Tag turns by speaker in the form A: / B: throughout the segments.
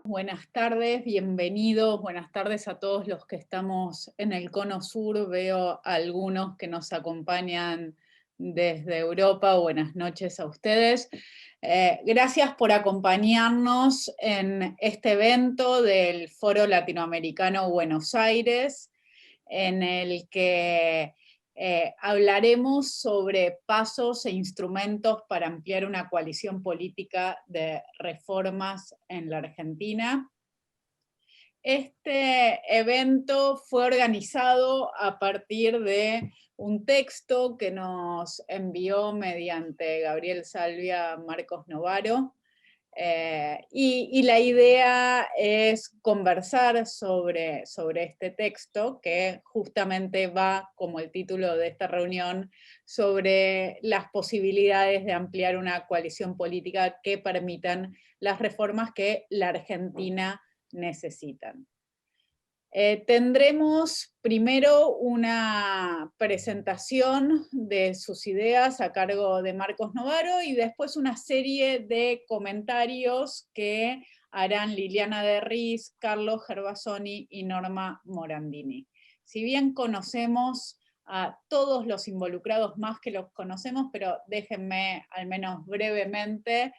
A: buenas tardes, bienvenidos, buenas tardes a todos los que estamos en el Cono Sur. Veo a algunos que nos acompañan desde Europa. Buenas noches a ustedes. Gracias por acompañarnos en este evento del Foro Latinoamericano Buenos Aires, en el que hablaremos sobre pasos e instrumentos para ampliar una coalición política de reformas en la Argentina. Este evento fue organizado a partir de un texto que nos envió mediante Gabriel Salvia Marcos Novaro, y la idea es conversar sobre este texto, que justamente va, como el título de esta reunión, sobre las posibilidades de ampliar una coalición política que permitan las reformas que la Argentina necesita. Tendremos primero una presentación de sus ideas a cargo de Marcos Novaro y después una serie de comentarios que harán Liliana de Riz, Carlos Gervasoni y Norma Morandini. Si bien conocemos a todos los involucrados más que los conocemos, pero déjenme al menos brevemente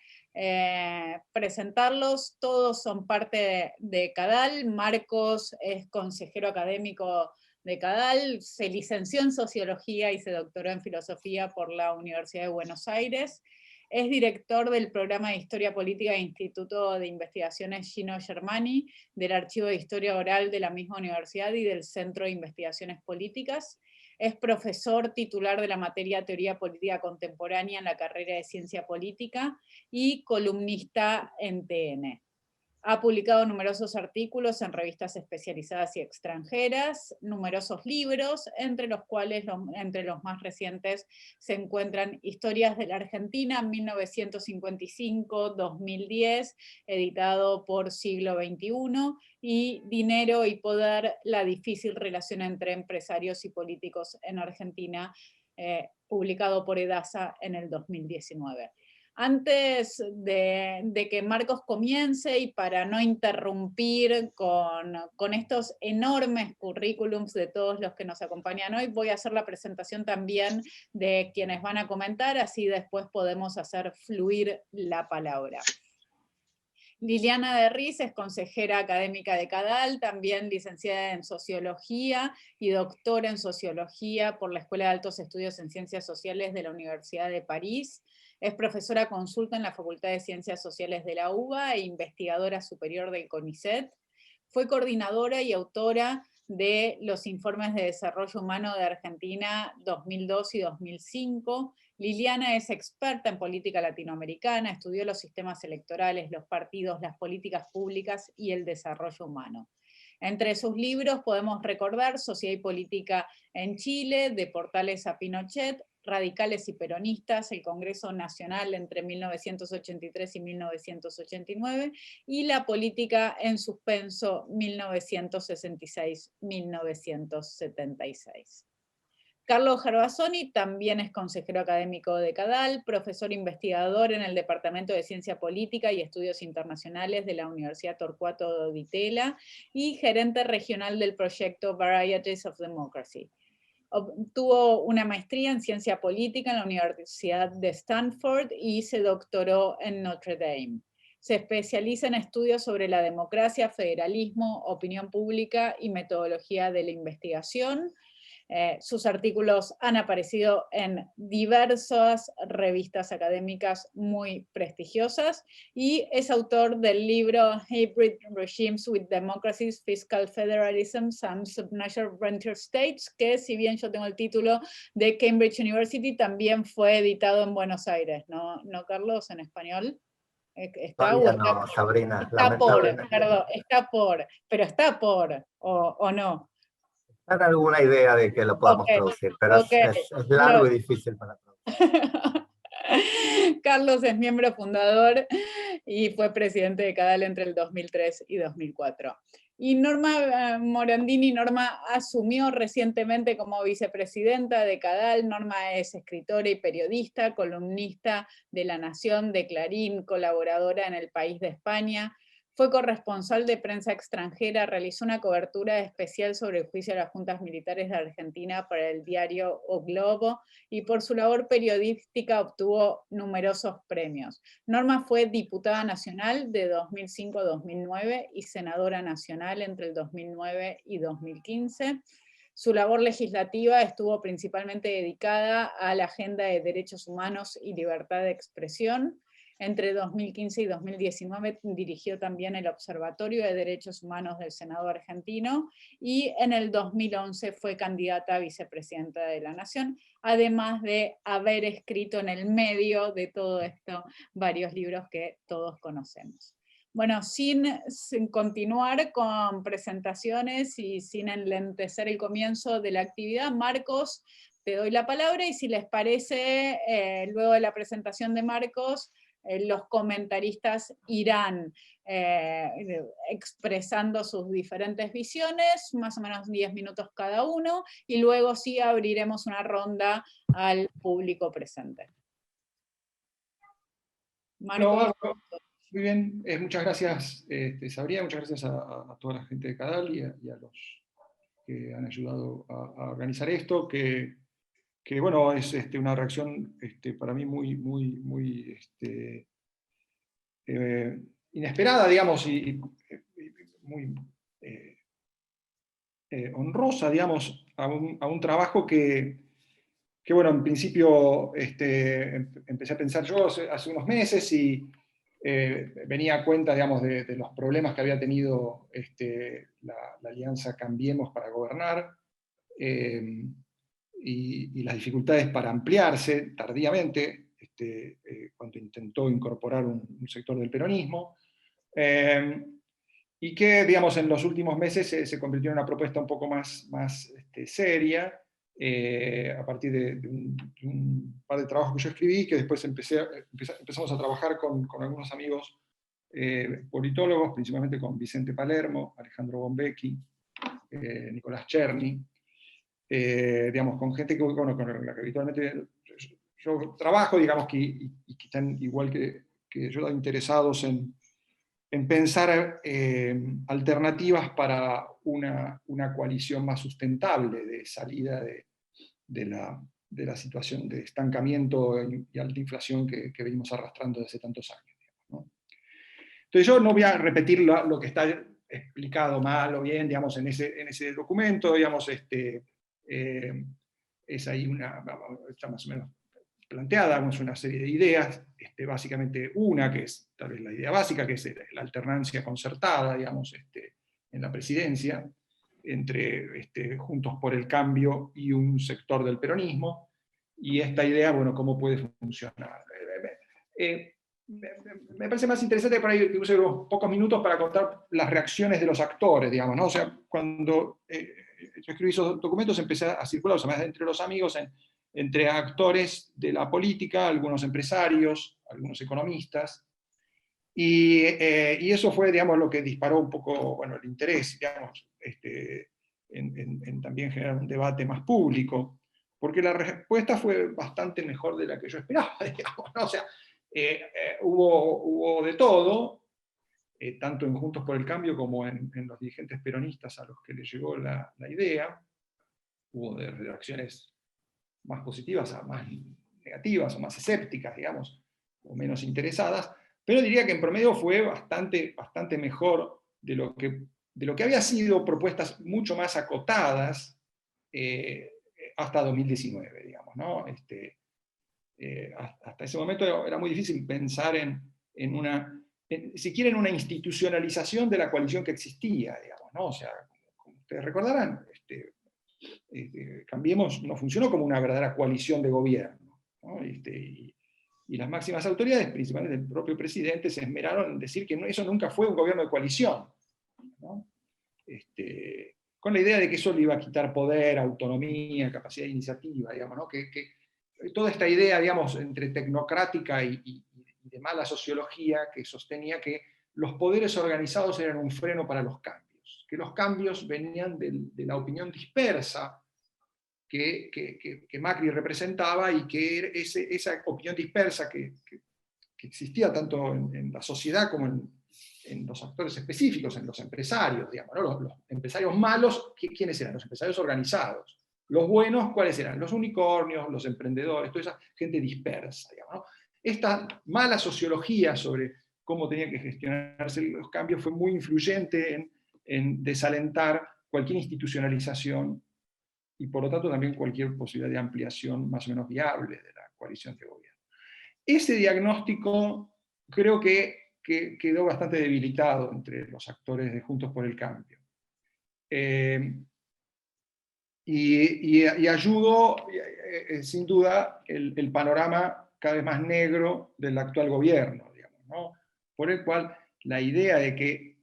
A: presentarlos. Todos son parte de CADAL. Marcos es consejero académico de CADAL, se licenció en Sociología y se doctoró en Filosofía por la Universidad de Buenos Aires. Es director del programa de Historia Política del Instituto de Investigaciones Gino Germani, del Archivo de Historia Oral de la misma universidad y del Centro de Investigaciones Políticas. Es profesor titular de la materia Teoría Política Contemporánea en la carrera de Ciencia Política y columnista en TN. Ha publicado numerosos artículos en revistas especializadas y extranjeras, numerosos libros, entre los cuales, entre los más recientes, se encuentran Historias de la Argentina, 1955-2010, editado por Siglo XXI, y Dinero y Poder, la difícil relación entre empresarios y políticos en Argentina, publicado por Edasa en el 2019. Antes de que Marcos comience, y para no interrumpir con estos enormes currículums de todos los que nos acompañan hoy, voy a hacer la presentación también de quienes van a comentar, así después podemos hacer fluir la palabra. Liliana de Riz es consejera académica de CADAL, también licenciada en Sociología y doctora en Sociología por la Escuela de Altos Estudios en Ciencias Sociales de la Universidad de París. Es profesora consulta en la Facultad de Ciencias Sociales de la UBA e investigadora superior del CONICET. Fue coordinadora y autora de los informes de desarrollo humano de Argentina 2002 y 2005. Liliana es experta en política latinoamericana, estudió los sistemas electorales, los partidos, las políticas públicas y el desarrollo humano. Entre sus libros podemos recordar Sociedad y Política en Chile, De Portales a Pinochet, Radicales y Peronistas, el Congreso Nacional entre 1983 y 1989, y La Política en Suspenso, 1966-1976. Carlos Gervasoni también es consejero académico de CADAL, profesor investigador en el Departamento de Ciencia Política y Estudios Internacionales de la Universidad Torcuato Di Tella y gerente regional del proyecto Varieties of Democracy. Obtuvo una maestría en Ciencia Política en la Universidad de Stanford y se doctoró en Notre Dame. Se especializa en estudios sobre la democracia, federalismo, opinión pública y metodología de la investigación. Sus artículos han aparecido en diversas revistas académicas muy prestigiosas y es autor del libro Hybrid Regimes with Democracies, Fiscal Federalism and Subnational Rentier States, que si bien yo tengo el título de Cambridge University, también fue editado en Buenos Aires, ¿no, Carlos, en español? Está,
B: Todavía no, Sabrina,
A: está por,
B: lamentablemente.
A: perdón, está por, pero está por, o no.
B: Dan alguna idea de que lo podamos
A: Okay,
B: traducir, pero
A: okay.
B: es largo y difícil para traducir.
A: Carlos es miembro fundador y fue presidente de CADAL entre el 2003 y 2004. Y Norma Morandini, Norma asumió recientemente como vicepresidenta de CADAL. Norma es escritora y periodista, columnista de La Nación, de Clarín, colaboradora en El País de España. Fue corresponsal de prensa extranjera, realizó una cobertura especial sobre el juicio a las juntas militares de Argentina para el diario O Globo, y por su labor periodística obtuvo numerosos premios. Norma fue diputada nacional de 2005 a 2009 y senadora nacional entre el 2009 y 2015. Su labor legislativa estuvo principalmente dedicada a la agenda de derechos humanos y libertad de expresión. Entre 2015 y 2019 dirigió también el Observatorio de Derechos Humanos del Senado argentino, y en el 2011 fue candidata a vicepresidenta de la Nación, además de haber escrito en el medio de todo esto varios libros que todos conocemos. Bueno, sin continuar con presentaciones y sin enlentecer el comienzo de la actividad, Marcos, te doy la palabra, y si les parece, luego de la presentación de Marcos, los comentaristas irán expresando sus diferentes visiones, más o menos 10 minutos cada uno, y luego sí abriremos una ronda al público presente. Marcos.
C: Muy bien, muchas gracias, Sabrina, muchas gracias a toda la gente de CADAL y a los que han ayudado a organizar esto, que bueno, es una reacción para mí muy inesperada, digamos, y muy honrosa, digamos, a un trabajo que bueno, en principio empecé a pensar yo hace unos meses, y venía a cuenta, digamos, de los problemas que había tenido la alianza Cambiemos para gobernar, y las dificultades para ampliarse tardíamente, cuando intentó incorporar un sector del peronismo, y que, digamos, en los últimos meses se convirtió en una propuesta un poco más seria, a partir de un par de trabajos que yo escribí, que después empezamos a trabajar con algunos amigos politólogos, principalmente con Vicente Palermo, Alejandro Bombecchi, Nicolás Cherny, digamos, con gente con la que habitualmente yo trabajo, digamos, y que están igual que yo, interesados en pensar alternativas para una coalición más sustentable de salida de la situación de estancamiento y alta inflación que venimos arrastrando desde tantos años, ¿no? Entonces yo no voy a repetir lo que está explicado mal o bien, digamos, en ese documento, digamos, es ahí está más o menos planteada, es una serie de ideas, básicamente una, que es tal vez la idea básica, que es la alternancia concertada, digamos, en la presidencia, entre Juntos por el Cambio y un sector del peronismo, y esta idea, bueno, cómo puede funcionar. Me parece más interesante por ahí que use unos pocos minutos para contar las reacciones de los actores, digamos, ¿no? O sea, cuando yo escribí esos documentos empecé a circular, o sea, más entre los amigos, entre actores de la política, algunos empresarios, algunos economistas, y eso fue, digamos, lo que disparó un poco, bueno, el interés, digamos, en también generar un debate más público, porque la respuesta fue bastante mejor de la que yo esperaba, digamos, ¿no? O sea, hubo de todo, tanto en Juntos por el Cambio como en los dirigentes peronistas a los que les llegó la idea. Hubo de reacciones más positivas a más negativas, o más escépticas, digamos, o menos interesadas, pero diría que en promedio fue bastante mejor de lo que había sido propuestas mucho más acotadas hasta 2019, digamos, ¿no? Hasta ese momento era muy difícil pensar siquiera en una institucionalización de la coalición que existía, digamos, ¿no? O sea, como ustedes recordarán, Cambiemos no funcionó como una verdadera coalición de gobierno, ¿no? Y las máximas autoridades, principalmente el propio presidente, se esmeraron en decir que eso nunca fue un gobierno de coalición, ¿no? Con la idea de que eso le iba a quitar poder, autonomía, capacidad de iniciativa, digamos, ¿no? Que toda esta idea, digamos, entre tecnocrática y de mala sociología, que sostenía que los poderes organizados eran un freno para los cambios, que los cambios venían de la opinión dispersa que Macri representaba, y que esa opinión dispersa que existía tanto en la sociedad como en los actores específicos, en los empresarios, digamos, ¿no? Los empresarios malos, ¿quiénes eran? Los empresarios organizados. Los buenos, ¿cuáles eran? Los unicornios, los emprendedores, toda esa gente dispersa, digamos, ¿no? Esta mala sociología sobre cómo tenían que gestionarse los cambios fue muy influyente en desalentar cualquier institucionalización y por lo tanto también cualquier posibilidad de ampliación más o menos viable de la coalición de gobierno. Ese diagnóstico creo que quedó bastante debilitado entre los actores de Juntos por el Cambio. Y ayudó, sin duda, el panorama cada vez más negro del actual gobierno, digamos, ¿no? Por el cual la idea de que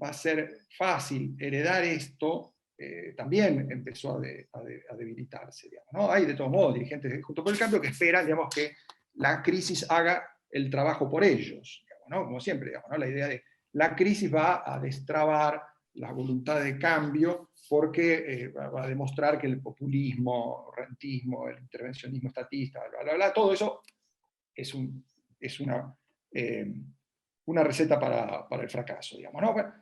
C: va a ser fácil heredar esto también empezó a debilitarse, digamos, ¿no? Hay de todos modos dirigentes de Juntos por el Cambio que esperan, digamos, que la crisis haga el trabajo por ellos, digamos, ¿no? Como siempre, digamos, ¿no? La idea de la crisis va a destrabar la voluntad de cambio porque va a demostrar que el populismo, el rentismo, el intervencionismo estatista, bla, bla, bla, todo eso es una receta para el fracaso, digamos, ¿no? Bueno,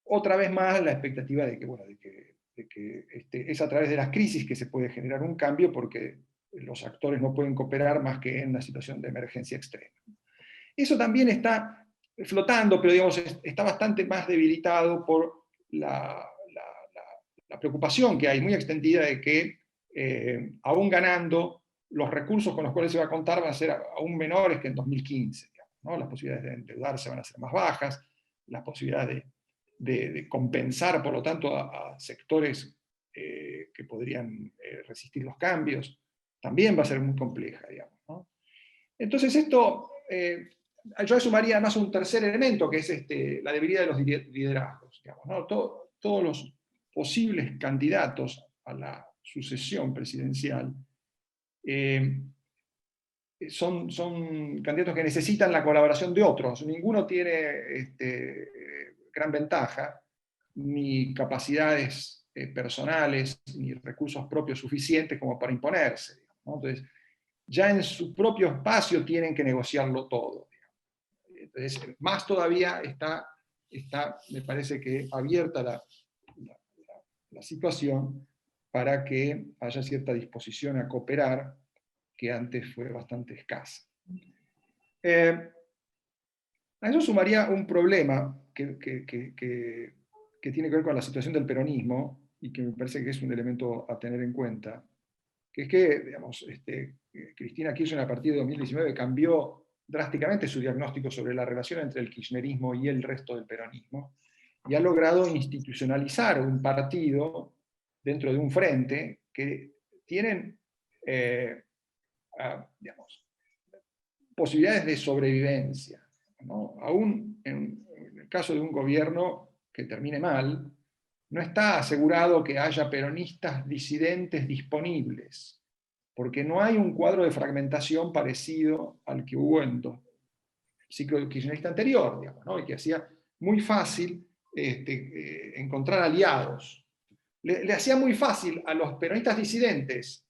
C: otra vez más la expectativa de que, bueno, de que es a través de las crisis que se puede generar un cambio porque los actores no pueden cooperar más que en una situación de emergencia extrema. Eso también está flotando, pero digamos, está bastante más debilitado por la preocupación que hay muy extendida de que aún ganando, los recursos con los cuales se va a contar van a ser aún menores que en 2015. Digamos, ¿no? Las posibilidades de endeudarse van a ser más bajas, las posibilidades de compensar, por lo tanto, a sectores que podrían resistir los cambios, también va a ser muy compleja, digamos, ¿no? Entonces esto, yo sumaría además un tercer elemento, que es la debilidad de los liderazgos, digamos, ¿no? Todos los posibles candidatos a la sucesión presidencial son candidatos que necesitan la colaboración de otros. Ninguno tiene gran ventaja, ni capacidades personales, ni recursos propios suficientes como para imponerse, digamos, ¿no? Entonces, ya en su propio espacio tienen que negociarlo todo, digamos. Entonces, más todavía está, me parece que abierta la situación para que haya cierta disposición a cooperar que antes fue bastante escasa. A eso sumaría un problema que tiene que ver con la situación del peronismo y que me parece que es un elemento a tener en cuenta, que es que, digamos, Cristina Kirchner a partir de 2019 cambió drásticamente su diagnóstico sobre la relación entre el kirchnerismo y el resto del peronismo, y ha logrado institucionalizar un partido dentro de un frente que tienen digamos, posibilidades de sobrevivencia, ¿no? Aún en el caso de un gobierno que termine mal, no está asegurado que haya peronistas disidentes disponibles, porque no hay un cuadro de fragmentación parecido al que hubo en el ciclo kirchnerista anterior, digamos, ¿no? Y que hacía muy fácil encontrar aliados. Le hacía muy fácil a los peronistas disidentes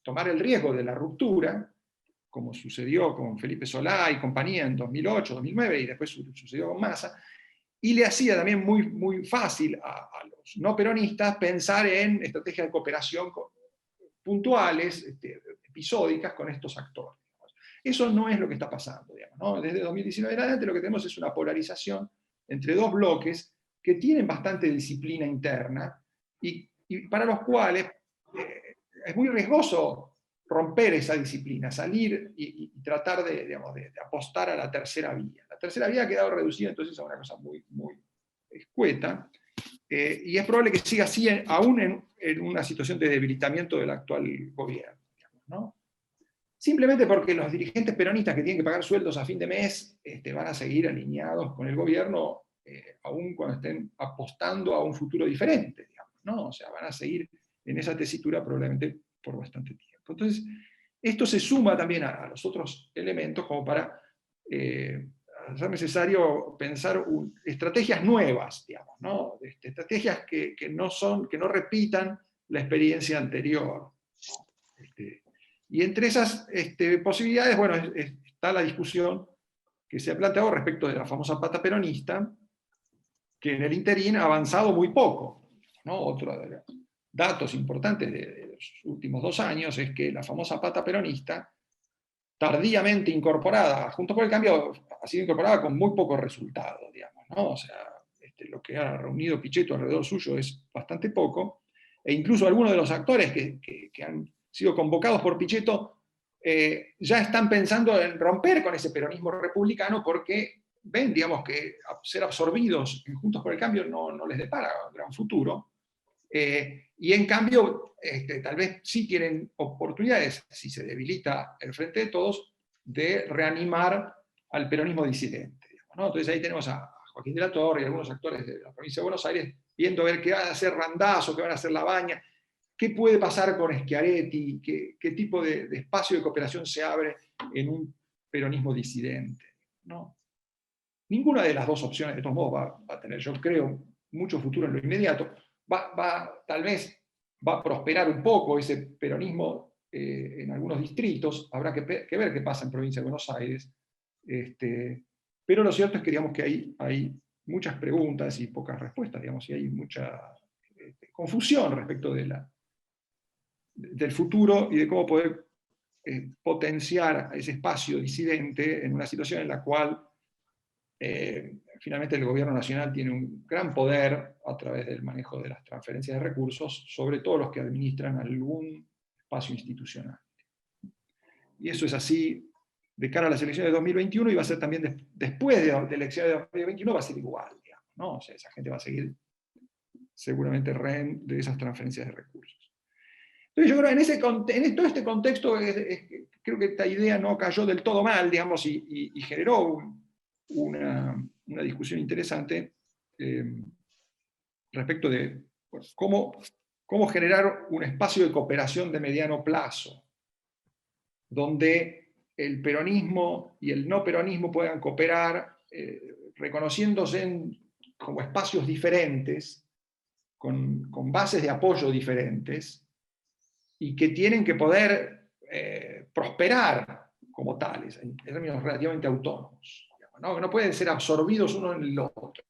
C: tomar el riesgo de la ruptura, como sucedió con Felipe Solá y compañía en 2008, 2009, y después sucedió con Massa, y le hacía también muy, muy fácil a los no peronistas pensar en estrategias de cooperación puntuales, episódicas con estos actores. Eso no es lo que está pasando, digamos, ¿no? Desde 2019 en adelante lo que tenemos es una polarización entre dos bloques que tienen bastante disciplina interna y para los cuales es muy riesgoso romper esa disciplina, salir y tratar de apostar a la tercera vía. La tercera vía ha quedado reducida entonces a una cosa muy, muy escueta, y es probable que siga así aún en una situación de debilitamiento del actual gobierno, digamos, ¿no? Simplemente porque los dirigentes peronistas que tienen que pagar sueldos a fin de mes van a seguir alineados con el gobierno, aún cuando estén apostando a un futuro diferente, digamos, ¿no? O sea, van a seguir en esa tesitura probablemente por bastante tiempo. Entonces, esto se suma también a los otros elementos como para hacer necesario pensar estrategias nuevas, digamos, ¿no? Estrategias que no repitan la experiencia anterior. Y entre esas posibilidades, bueno, está la discusión que se ha planteado respecto de la famosa pata peronista, que en el interín ha avanzado muy poco, ¿no? Otro de los datos importantes de los últimos 2 años es que la famosa pata peronista, tardíamente incorporada, Juntos por el Cambio, ha sido incorporada con muy pocos resultados, digamos, ¿no? O sea, lo que ha reunido Pichetto alrededor suyo es bastante poco, e incluso algunos de los actores que han sido convocados por Pichetto ya están pensando en romper con ese peronismo republicano porque ven, digamos, que ser absorbidos en Juntos por el Cambio no les depara un gran futuro. Y en cambio, tal vez sí tienen oportunidades, si se debilita el Frente de Todos, de reanimar al peronismo disidente, digamos, ¿no? Entonces ahí tenemos a Joaquín de la Torre y algunos actores de la provincia de Buenos Aires viendo a ver qué va a hacer Randazzo, qué van a hacer Labaña, qué puede pasar con Schiaretti, qué tipo de espacio de cooperación se abre en un peronismo disidente, ¿no? Ninguna de las dos opciones, de todos modos, va a tener, yo creo, mucho futuro en lo inmediato. Tal vez va a prosperar un poco ese peronismo en algunos distritos, habrá que ver qué pasa en provincia de Buenos Aires, pero lo cierto es que, digamos, que hay muchas preguntas y pocas respuestas, digamos, y hay mucha confusión respecto del futuro y de cómo poder potenciar ese espacio disidente en una situación en la cual finalmente el gobierno nacional tiene un gran poder a través del manejo de las transferencias de recursos sobre todos los que administran algún espacio institucional. Y eso es así de cara a las elecciones de 2021 y va a ser también después de las elecciones de 2021 va a ser igual, digamos, ¿no? O sea, esa gente va a seguir seguramente rehén de esas transferencias de recursos. Entonces yo creo que en todo este contexto creo que esta idea no cayó del todo mal, digamos, y generó una discusión interesante respecto de cómo generar un espacio de cooperación de mediano plazo, donde el peronismo y el no peronismo puedan cooperar reconociéndose como espacios diferentes, con bases de apoyo diferentes, y que tienen que poder prosperar como tales, en términos relativamente autónomos. No pueden ser absorbidos uno en el otro.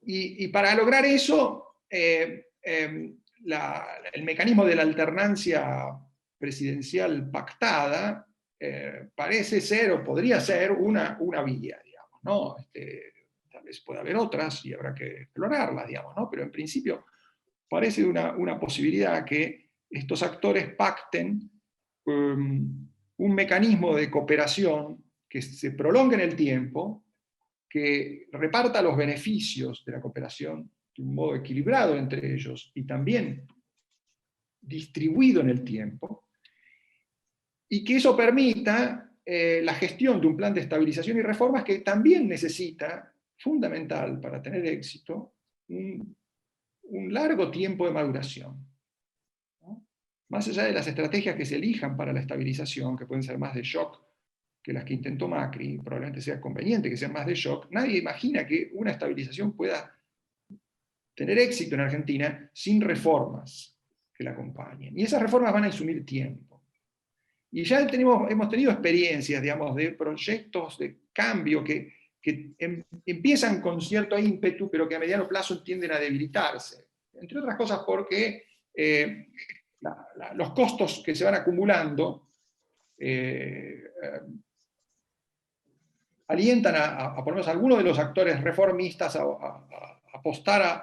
C: Y para lograr eso, el mecanismo de la alternancia presidencial pactada parece ser, o podría ser, una vía, digamos, ¿no? Tal vez pueda haber otras y habrá que explorarlas, digamos, ¿no? Pero en principio parece una posibilidad que estos actores pacten un mecanismo de cooperación que se prolongue en el tiempo, que reparta los beneficios de la cooperación de un modo equilibrado entre ellos y también distribuido en el tiempo, y que eso permita la gestión de un plan de estabilización y reformas que también necesita, fundamental para tener éxito, un largo tiempo de maduración. ¿No? Más allá de las estrategias que se elijan para la estabilización, que pueden ser más de shock que las que intentó Macri, probablemente sea conveniente que sean más de shock, nadie imagina que una estabilización pueda tener éxito en Argentina sin reformas que la acompañen. Y esas reformas van a insumir tiempo. Y ya hemos tenido experiencias, digamos, de proyectos de cambio que empiezan con cierto ímpetu, pero que a mediano plazo tienden a debilitarse. Entre otras cosas porque los costos que se van acumulando alientan por lo menos a algunos de los actores reformistas a apostar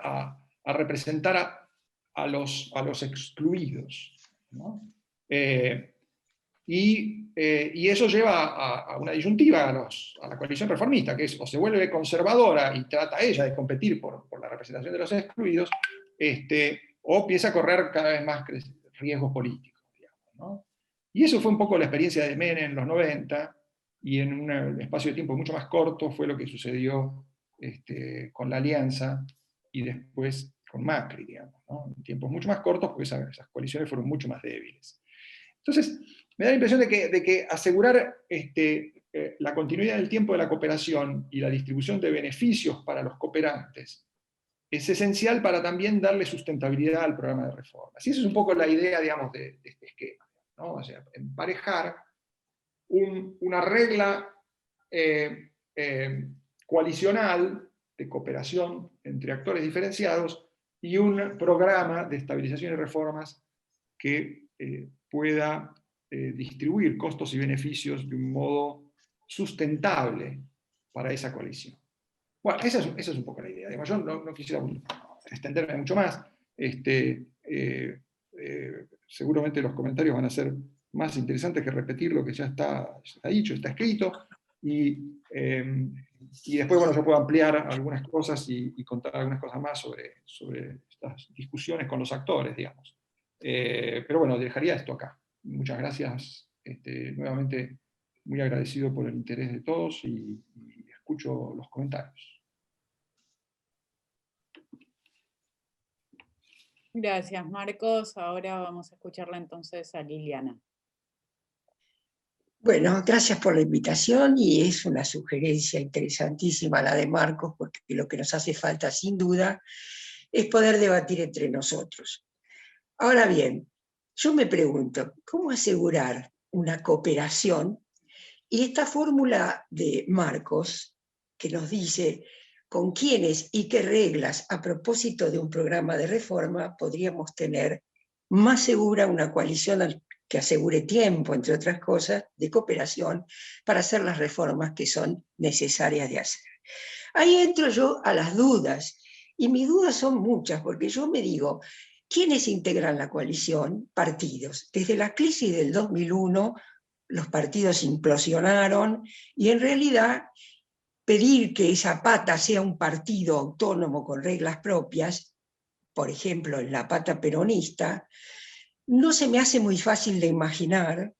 C: a representar a los excluidos, ¿no? Y eso lleva a una disyuntiva a la coalición reformista, que es o se vuelve conservadora y trata ella de competir por la representación de los excluidos, o empieza a correr cada vez más riesgos políticos, digamos, ¿no? Y eso fue un poco la experiencia de Menem en los 90, y en un espacio de tiempo mucho más corto fue lo que sucedió con la Alianza y después con Macri, digamos, ¿no? En tiempos mucho más cortos, porque esas coaliciones fueron mucho más débiles. Entonces, me da la impresión de que asegurar la continuidad del tiempo de la cooperación y la distribución de beneficios para los cooperantes es esencial para también darle sustentabilidad al programa de reformas. Y esa es un poco la idea, digamos, de este esquema, ¿no? O sea, emparejar una regla coalicional de cooperación entre actores diferenciados y un programa de estabilización y reformas que pueda distribuir costos y beneficios de un modo sustentable para esa coalición. Bueno, esa es un poco la idea. Además, yo no quisiera extenderme mucho más. Seguramente los comentarios van a ser más interesantes que repetir lo que ya está dicho, está escrito, y después, bueno, yo puedo ampliar algunas cosas y contar algunas cosas más sobre estas discusiones con los actores, digamos. Pero bueno, dejaría esto acá. Muchas gracias, nuevamente muy agradecido por el interés de todos y escucho los comentarios.
A: Gracias, Marcos. Ahora vamos a escucharla entonces a Liliana.
D: Bueno, gracias por la invitación y es una sugerencia interesantísima la de Marcos, porque lo que nos hace falta sin duda es poder debatir entre nosotros. Ahora bien, yo me pregunto, ¿cómo asegurar una cooperación? Y esta fórmula de Marcos, que nos dice con quiénes y qué reglas a propósito de un programa de reforma podríamos tener más segura una coalición que asegure tiempo, entre otras cosas, de cooperación para hacer las reformas que son necesarias de hacer. Ahí entro yo a las dudas, y mis dudas son muchas, porque yo me digo, ¿quiénes integran la coalición? Partidos. Desde la crisis del 2001, los partidos implosionaron, y en realidad pedir que Zapata sea un partido autónomo con reglas propias, por ejemplo, en la pata peronista, no se me hace muy fácil de imaginar,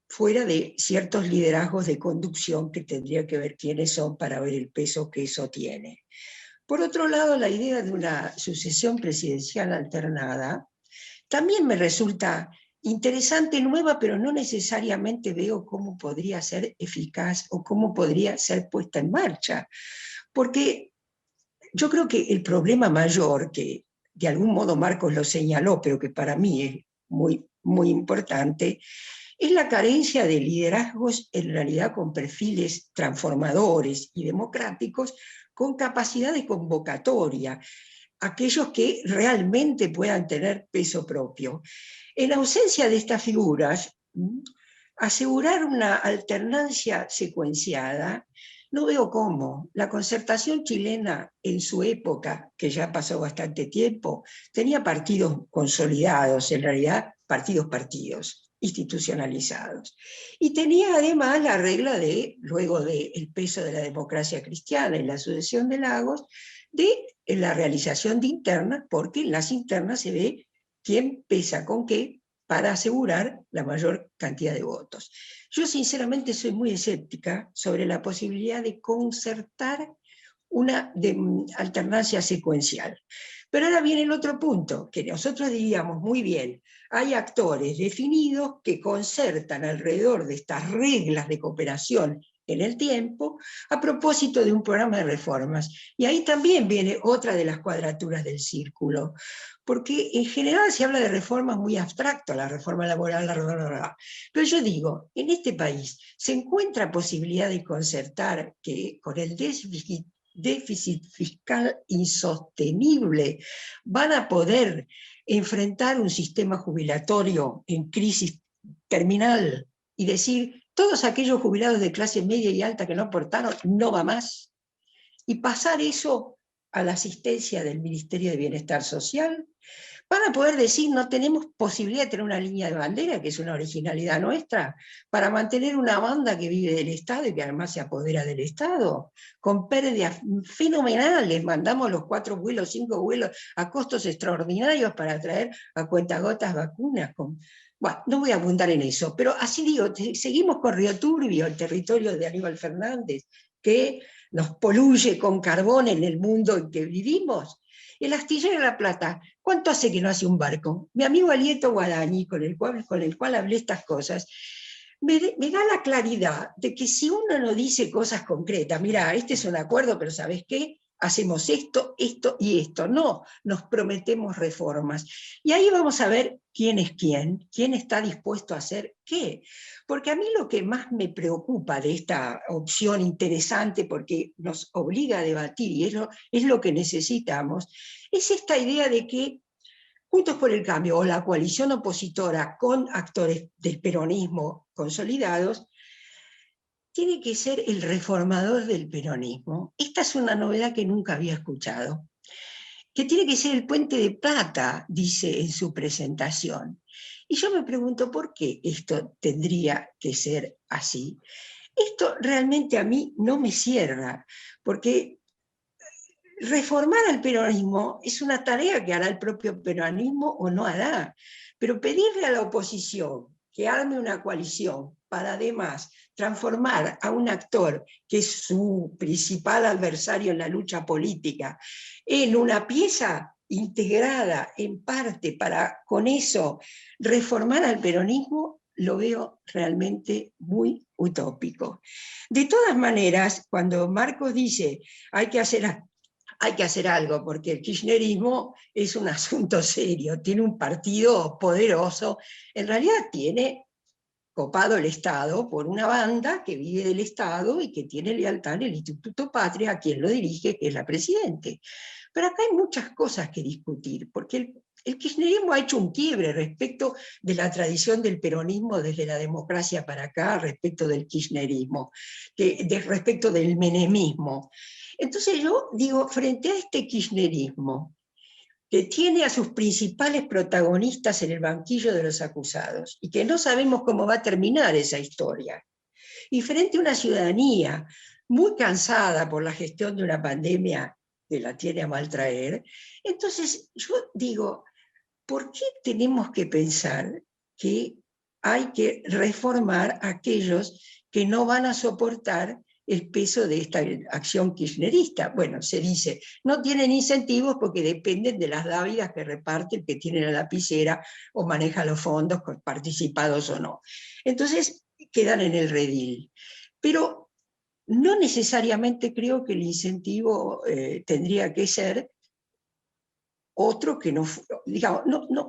D: fuera de ciertos liderazgos de conducción que tendría que ver quiénes son para ver el peso que eso tiene. Por otro lado, la idea de una sucesión presidencial alternada también me resulta interesante, nueva, pero no necesariamente veo cómo podría ser eficaz o cómo podría ser puesta en marcha. Porque yo creo que el problema mayor, que de algún modo Marcos lo señaló, pero que para mí es muy, muy importante, es la carencia de liderazgos en realidad con perfiles transformadores y democráticos, con capacidad de convocatoria, aquellos que realmente puedan tener peso propio. En ausencia de estas figuras, asegurar una alternancia secuenciada, no veo cómo. La concertación chilena en su época, que ya pasó bastante tiempo, tenía partidos consolidados, en realidad partidos institucionalizados. Y tenía además la regla de, luego del peso de la democracia cristiana y la sucesión de Lagos, de la realización de internas, porque en las internas se ve quién pesa con qué para asegurar la mayor cantidad de votos. Yo sinceramente soy muy escéptica sobre la posibilidad de concertar una alternancia secuencial. Pero ahora viene el otro punto, que nosotros diríamos muy bien, hay actores definidos que concertan alrededor de estas reglas de cooperación en el tiempo, a propósito de un programa de reformas. Y ahí también viene otra de las cuadraturas del círculo, porque en general se habla de reformas muy abstractas, la reforma laboral, pero yo digo, en este país se encuentra posibilidad de concertar que con el déficit fiscal insostenible van a poder enfrentar un sistema jubilatorio en crisis terminal y decir, todos aquellos jubilados de clase media y alta que no aportaron, no va más, y pasar eso a la asistencia del Ministerio de Bienestar Social, van a poder decir, no tenemos posibilidad de tener una línea de bandera, que es una originalidad nuestra, para mantener una banda que vive del Estado y que además se apodera del Estado, con pérdidas fenomenales, mandamos los 4 vuelos, 5 vuelos a costos extraordinarios para traer a cuentagotas vacunas. Bueno, no voy a abundar en eso, pero así digo, seguimos con Río Turbio, el territorio de Aníbal Fernández, que nos poluye con carbón en el mundo en que vivimos. El astillero de La Plata, ¿cuánto hace que no hace un barco? Mi amigo Alieto Guadañi, con el cual hablé estas cosas, me da la claridad de que si uno no dice cosas concretas, mira, este es un acuerdo, pero ¿sabes qué? hacemos esto, esto y esto. No, nos prometemos reformas. Y ahí vamos a ver quién es quién está dispuesto a hacer qué. Porque a mí lo que más me preocupa de esta opción interesante, porque nos obliga a debatir y es lo que necesitamos, es esta idea de que Juntos por el Cambio o la coalición opositora con actores del peronismo consolidados tiene que ser el reformador del peronismo. Esta es una novedad que nunca había escuchado. Que tiene que ser el puente de plata, dice en su presentación. Y yo me pregunto por qué esto tendría que ser así. Esto realmente a mí no me cierra, porque reformar al peronismo es una tarea que hará el propio peronismo o no hará, pero pedirle a la oposición que arme una coalición para además transformar a un actor que es su principal adversario en la lucha política en una pieza integrada en parte para con eso reformar al peronismo, lo veo realmente muy utópico. De todas maneras, cuando Marcos dice hay que hacer algo, porque el kirchnerismo es un asunto serio, tiene un partido poderoso, en realidad tiene copado el Estado por una banda que vive del Estado y que tiene lealtad en el Instituto Patria, a quien lo dirige, que es la Presidente. Pero acá hay muchas cosas que discutir, porque el kirchnerismo ha hecho un quiebre respecto de la tradición del peronismo desde la democracia para acá, respecto del kirchnerismo, respecto del menemismo. Entonces yo digo, frente a este kirchnerismo, que tiene a sus principales protagonistas en el banquillo de los acusados, y que no sabemos cómo va a terminar esa historia, y frente a una ciudadanía muy cansada por la gestión de una pandemia que la tiene a maltraer, entonces yo digo, ¿por qué tenemos que pensar que hay que reformar a aquellos que no van a soportar el peso de esta acción kirchnerista? Bueno, se dice, no tienen incentivos porque dependen de las dávidas que reparte el que tiene la lapicera o maneja los fondos, participados o no. Entonces, quedan en el redil. Pero no necesariamente creo que el incentivo tendría que ser otro que no, digamos,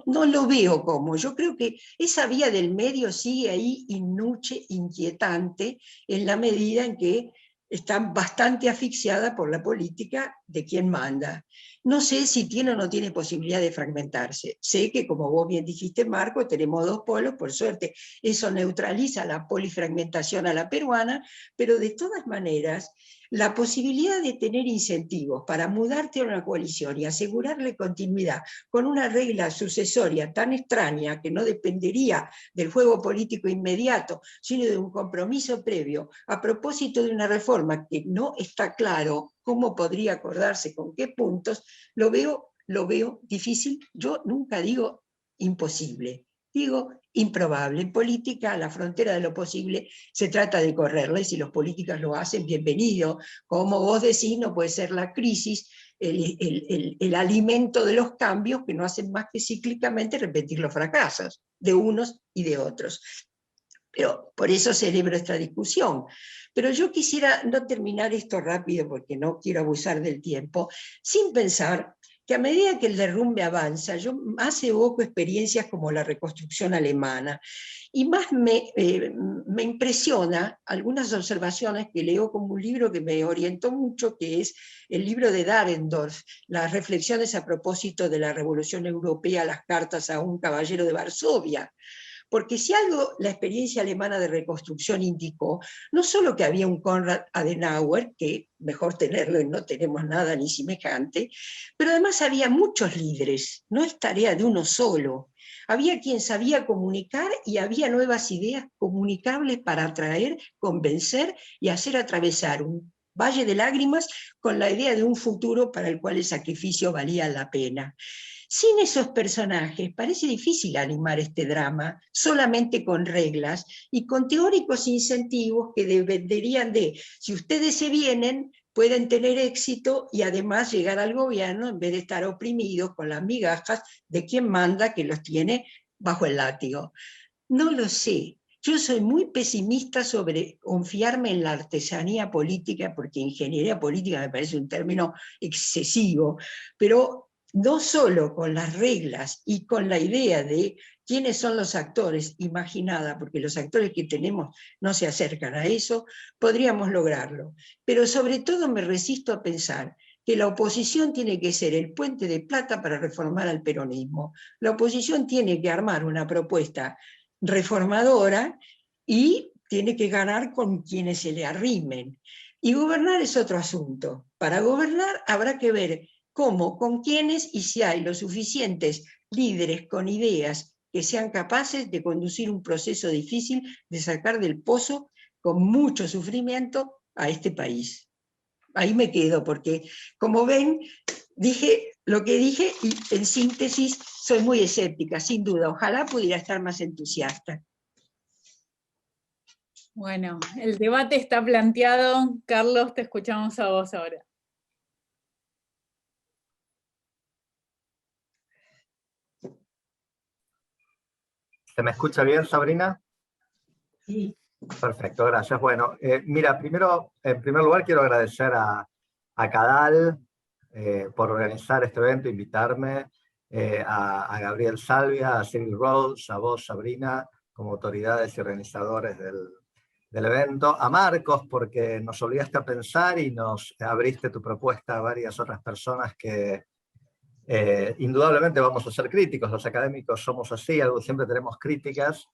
D: no lo veo como. Yo creo que esa vía del medio sigue ahí inquietante, en la medida en que está bastante asfixiada por la política de quien manda. No sé si tiene o no tiene posibilidad de fragmentarse. Sé que, como vos bien dijiste, Marco, tenemos dos polos, por suerte, eso neutraliza la polifragmentación a la peruana, pero de todas maneras, la posibilidad de tener incentivos para mudarte a una coalición y asegurarle continuidad con una regla sucesoria tan extraña que no dependería del juego político inmediato, sino de un compromiso previo a propósito de una reforma que no está claro cómo podría acordarse, con qué puntos, lo veo difícil. Yo nunca digo imposible, digo improbable. En política, a la frontera de lo posible se trata de correrla, y si los políticos lo hacen, bienvenido. Como vos decís, no puede ser la crisis el alimento de los cambios que no hacen más que cíclicamente repetir los fracasos de unos y de otros. Pero por eso celebro esta discusión. Pero yo quisiera no terminar esto rápido, porque no quiero abusar del tiempo, sin pensar que a medida que el derrumbe avanza, yo más evoco experiencias como la reconstrucción alemana, y más me impresiona algunas observaciones que leo como un libro que me orientó mucho, que es el libro de Dahrendorf, Las reflexiones a propósito de la Revolución Europea, las cartas a un caballero de Varsovia. Porque si algo la experiencia alemana de reconstrucción indicó, no solo que había un Konrad Adenauer, que mejor tenerlo y no tenemos nada ni semejante, pero además había muchos líderes, no es tarea de uno solo. Había quien sabía comunicar y había nuevas ideas comunicables para atraer, convencer y hacer atravesar un valle de lágrimas con la idea de un futuro para el cual el sacrificio valía la pena. Sin esos personajes parece difícil animar este drama solamente con reglas y con teóricos incentivos que dependerían de, si ustedes se vienen, pueden tener éxito y además llegar al gobierno en vez de estar oprimidos con las migajas de quien manda, que los tiene bajo el látigo. No lo sé. Yo soy muy pesimista sobre confiarme en la artesanía política, porque ingeniería política me parece un término excesivo, pero no solo con las reglas y con la idea de quiénes son los actores, imaginada, porque los actores que tenemos no se acercan a eso, podríamos lograrlo. Pero sobre todo me resisto a pensar que la oposición tiene que ser el puente de plata para reformar al peronismo. La oposición tiene que armar una propuesta reformadora y tiene que ganar con quienes se le arrimen. Y gobernar es otro asunto. Para gobernar habrá que ver cómo, con quiénes y si hay los suficientes líderes con ideas que sean capaces de conducir un proceso difícil, de sacar del pozo con mucho sufrimiento a este país. Ahí me quedo, porque como ven, dije lo que dije y en síntesis soy muy escéptica, sin duda. Ojalá pudiera estar más entusiasta.
A: Bueno, el debate está planteado. Carlos, te escuchamos a vos ahora.
B: ¿Se me escucha bien, Sabrina?
D: Sí.
B: Perfecto, gracias. Bueno, mira, en primer lugar quiero agradecer a CADAL por organizar este evento, invitarme, a Gabriel Salvia, a Cyril Rhodes, a vos, Sabrina, como autoridades y organizadores del evento, a Marcos, porque nos obligaste a pensar y nos abriste tu propuesta a varias otras personas que indudablemente vamos a ser críticos, los académicos somos así, siempre tenemos críticas,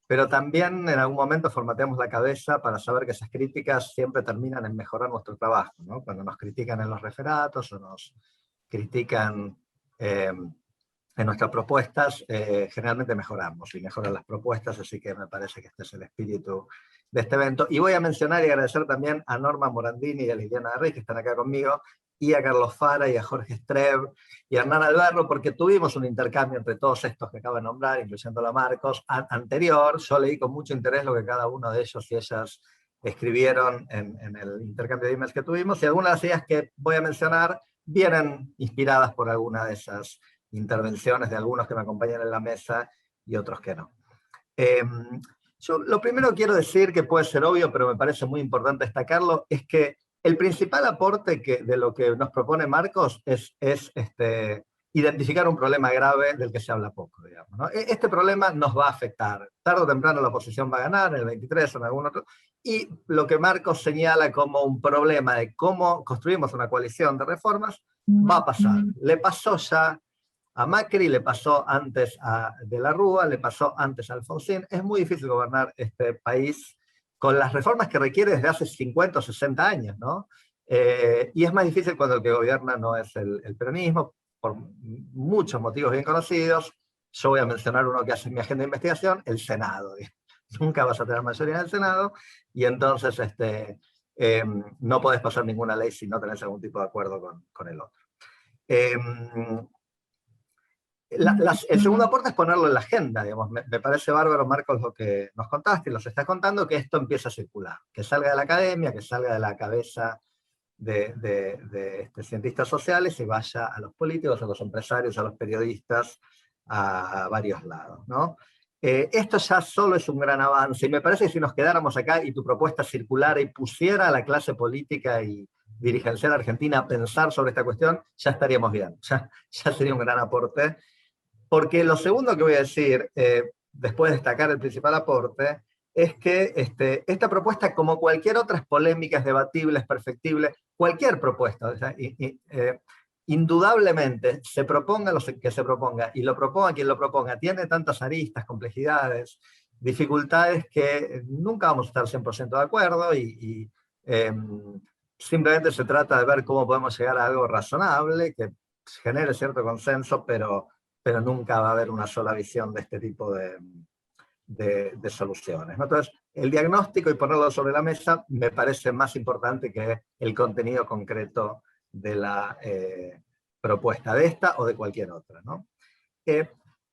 B: pero también en algún momento formateamos la cabeza para saber que esas críticas siempre terminan en mejorar nuestro trabajo, ¿no? Cuando nos critican en los referatos o nos critican en nuestras propuestas, generalmente mejoramos y mejoran las propuestas, así que me parece que este es el espíritu de este evento. Y voy a mencionar y agradecer también a Norma Morandini y a Liliana Rey, que están acá conmigo, y a Carlos Fara y a Jorge Streb y a Hernán Alberro, porque tuvimos un intercambio entre todos estos que acabo de nombrar, incluyendo a Marcos, anterior. Yo leí con mucho interés lo que cada uno de ellos y ellas escribieron en el intercambio de emails que tuvimos, y algunas de las ideas que voy a mencionar vienen inspiradas por alguna de esas intervenciones de algunos que me acompañan en la mesa y otros que no. Yo lo primero que quiero decir, que puede ser obvio, pero me parece muy importante destacarlo, es que el principal aporte de lo que nos propone Marcos es identificar un problema grave del que se habla poco, digamos, ¿no? Este problema nos va a afectar. Tarde o temprano la oposición va a ganar, en el 23 o en algún otro, y lo que Marcos señala como un problema de cómo construimos una coalición de reformas va a pasar. Le pasó ya a Macri, le pasó antes a De la Rúa, le pasó antes a Alfonsín. Es muy difícil gobernar este país con las reformas que requiere desde hace 50 o 60 años, ¿no? Y es más difícil cuando el que gobierna no es el peronismo, por muchos motivos bien conocidos. Yo voy a mencionar uno que hace en mi agenda de investigación, el Senado. Nunca vas a tener mayoría en el Senado, y entonces no podés pasar ninguna ley si no tenés algún tipo de acuerdo con el otro. El segundo aporte es ponerlo en la agenda, digamos. Me parece bárbaro, Marcos, lo que nos contaste y nos estás contando, que esto empieza a circular, que salga de la academia, que salga de la cabeza de cientistas sociales y vaya a los políticos, a los empresarios, a los periodistas, a varios lados, ¿no? Esto ya solo es un gran avance, y me parece que si nos quedáramos acá y tu propuesta circulara y pusiera a la clase política y dirigencial argentina a pensar sobre esta cuestión, ya estaríamos bien, ya sería un gran aporte. Porque lo segundo que voy a decir, después de destacar el principal aporte, es que esta propuesta, como cualquier otra, es polémica, es debatible, es perfectible. Cualquier propuesta, o sea, indudablemente, se proponga lo que se proponga, y lo proponga quien lo proponga, tiene tantas aristas, complejidades, dificultades, que nunca vamos a estar 100% de acuerdo, simplemente se trata de ver cómo podemos llegar a algo razonable, que genere cierto consenso, pero nunca va a haber una sola visión de este tipo de soluciones, ¿no? Entonces, el diagnóstico y ponerlo sobre la mesa me parece más importante que el contenido concreto de la propuesta de esta o de cualquier otra, ¿no?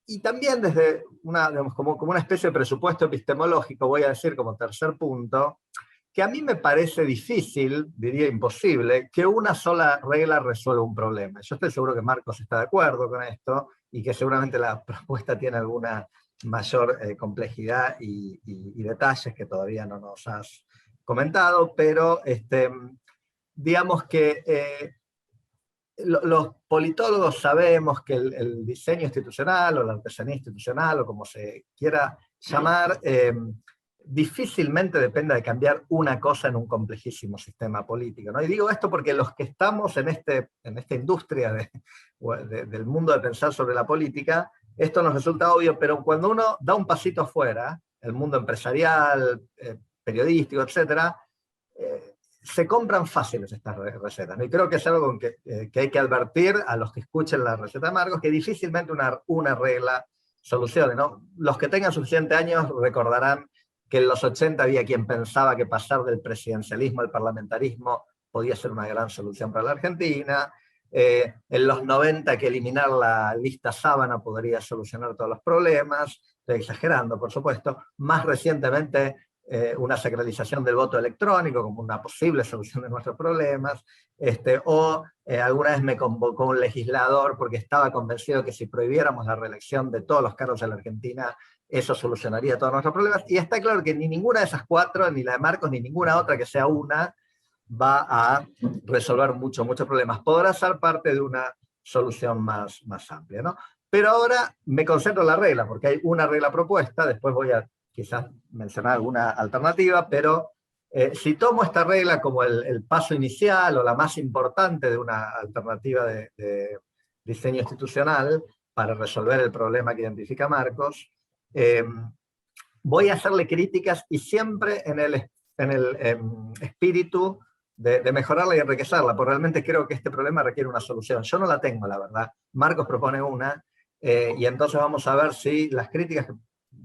B: Y también desde digamos, como una especie de presupuesto epistemológico, voy a decir como tercer punto, que a mí me parece difícil, diría imposible, que una sola regla resuelva un problema. Yo estoy seguro que Marcos está de acuerdo con esto, y que seguramente la propuesta tiene alguna mayor complejidad y detalles que todavía no nos has comentado, pero digamos que los politólogos sabemos que el diseño institucional o la artesanía institucional o como se quiera llamar, difícilmente depende de cambiar una cosa en un complejísimo sistema político, ¿no? Y digo esto porque los que estamos en esta industria del mundo de pensar sobre la política, esto nos resulta obvio, pero cuando uno da un pasito afuera, el mundo empresarial, periodístico, etc., se compran fáciles estas recetas, ¿no? Y creo que es algo que hay que advertir a los que escuchen la receta de Marcos, que difícilmente una regla solucione, ¿no? Los que tengan suficientes años recordarán que en los 80 había quien pensaba que pasar del presidencialismo al parlamentarismo podía ser una gran solución para la Argentina. En los 90 que eliminar la lista sábana podría solucionar todos los problemas. Estoy exagerando, por supuesto. Más recientemente, una sacralización del voto electrónico como una posible solución de nuestros problemas. Alguna vez me convocó un legislador porque estaba convencido que si prohibiéramos la reelección de todos los cargos en la Argentina, eso solucionaría todos nuestros problemas. Y está claro que ni ninguna de esas cuatro, ni la de Marcos, ni ninguna otra que sea una, va a resolver muchos problemas. Podrá ser parte de una solución más amplia, ¿no? Pero ahora me concentro en la regla, porque hay una regla propuesta, después voy a quizás mencionar alguna alternativa, pero si tomo esta regla como el paso inicial o la más importante de una alternativa de diseño institucional para resolver el problema que identifica Marcos, voy a hacerle críticas y siempre en el espíritu de mejorarla y enriquecerla, porque realmente creo que este problema requiere una solución. Yo no la tengo, la verdad. Marcos propone una, y entonces vamos a ver si las críticas que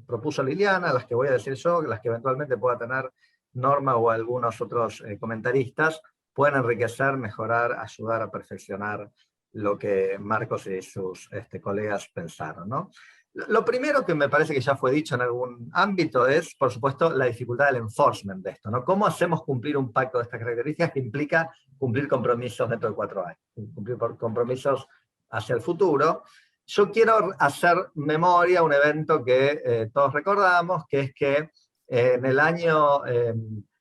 B: propuso Liliana, las que voy a decir yo, las que eventualmente pueda tener Norma o algunos otros comentaristas, pueden enriquecer, mejorar, ayudar a perfeccionar lo que Marcos y sus colegas pensaron, ¿no? Lo primero que me parece que ya fue dicho en algún ámbito es, por supuesto, la dificultad del enforcement de esto, ¿no? ¿Cómo hacemos cumplir un pacto de estas características que implica cumplir compromisos dentro de 4 años? Cumplir compromisos hacia el futuro. Yo quiero hacer memoria a un evento que todos recordamos, que es que en el año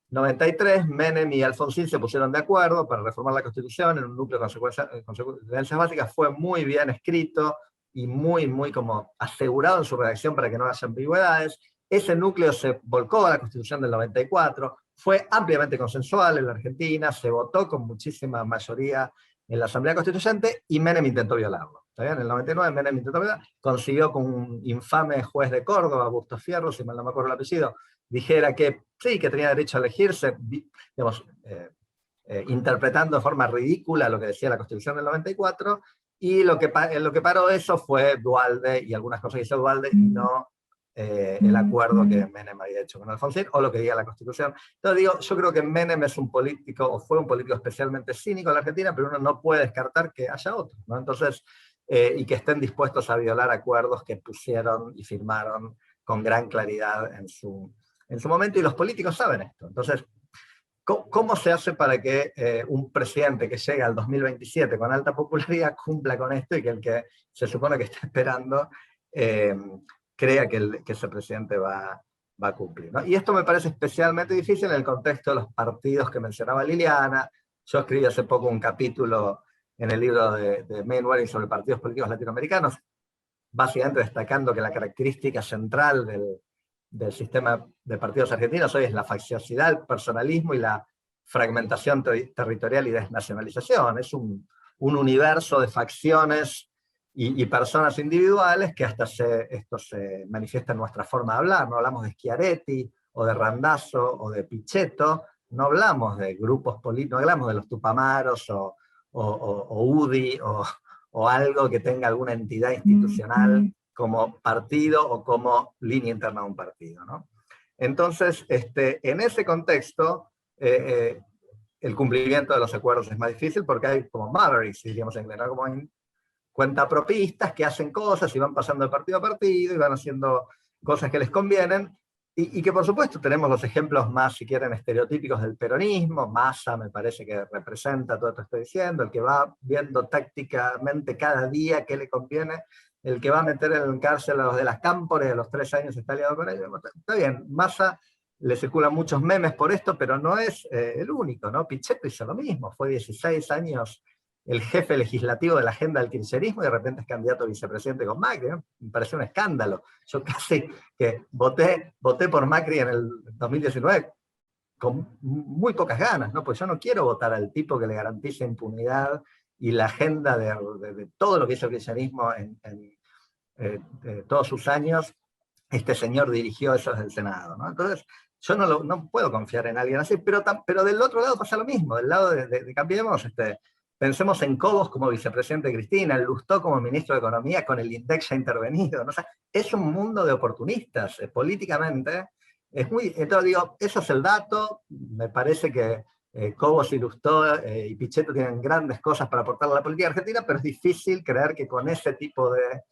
B: 93, Menem y Alfonsín se pusieron de acuerdo para reformar la Constitución en un núcleo de consecuencias básicas. Fue muy bien escrito y muy como asegurado en su redacción para que no haya ambigüedades. Ese núcleo se volcó a la Constitución del 94, fue ampliamente consensual en la Argentina, se votó con muchísima mayoría en la Asamblea Constituyente y Menem intentó violarlo. ¿Está bien? En el 99 Menem intentó violarlo, consiguió con un infame juez de Córdoba, Busto Fierro, si mal no me acuerdo el apellido, dijera que sí, que tenía derecho a elegirse, digamos, interpretando de forma ridícula lo que decía la Constitución del 94, y lo que paró eso fue Duhalde y algunas cosas que hizo Duhalde, y no el acuerdo que Menem había hecho con Alfonsín, o lo que diga la Constitución. Entonces digo, yo creo que Menem es un político, o fue un político especialmente cínico en la Argentina, pero uno no puede descartar que haya otros, ¿no? Entonces, y que estén dispuestos a violar acuerdos que pusieron y firmaron con gran claridad en su momento, y los políticos saben esto. Entonces, ¿cómo se hace para que un presidente que llega al 2027 con alta popularidad cumpla con esto y que el que se supone que está esperando crea que ese presidente va a cumplir, ¿no? Y esto me parece especialmente difícil en el contexto de los partidos que mencionaba Liliana. Yo escribí hace poco un capítulo en el libro de Mainwaring sobre partidos políticos latinoamericanos, básicamente destacando que la característica central del sistema de partidos argentinos hoy es la facciosidad, el personalismo y la fragmentación territorial y desnacionalización. Es un universo de facciones y personas individuales que hasta esto se manifiesta en nuestra forma de hablar. No hablamos de Schiaretti, o de Randazzo, o de Pichetto, no hablamos de grupos políticos, no hablamos de los Tupamaros, o UDI, o algo que tenga alguna entidad institucional como partido o como línea interna de un partido, ¿no? Entonces, en ese contexto, el cumplimiento de los acuerdos es más difícil porque hay como mavericks, diríamos en inglés, ¿no? Como cuentapropistas que hacen cosas y van pasando de partido a partido y van haciendo cosas que les convienen, y que por supuesto tenemos los ejemplos más, si quieren, estereotípicos del peronismo. Massa me parece que representa todo esto que estoy diciendo, el que va viendo tácticamente cada día qué le conviene el que va a meter en cárcel a los de las Cámpores, a los 3 años está aliado con ellos. Está bien, Massa le circulan muchos memes por esto, pero no es el único, ¿no? Pichetto hizo lo mismo, fue 16 años el jefe legislativo de la agenda del kirchnerismo y de repente es candidato a vicepresidente con Macri, ¿no? Me pareció un escándalo. Yo casi que voté por Macri en el 2019 con muy pocas ganas, ¿no? Pues yo no quiero votar al tipo que le garantice impunidad y la agenda de todo lo que hizo el kirchnerismo en todos sus años. Este señor dirigió eso desde el Senado, ¿no? Entonces, yo no puedo confiar en alguien así, pero del otro lado pasa lo mismo, del lado de Cambiemos, pensemos en Cobos como vicepresidente de Cristina, en Lustó como ministro de Economía, con el INDEC ya intervenido, ¿no? O sea, es un mundo de oportunistas, políticamente. Entonces digo, eso es el dato, me parece que Cobos y Lustó y Pichetto tienen grandes cosas para aportar a la política argentina, pero es difícil creer que con ese tipo de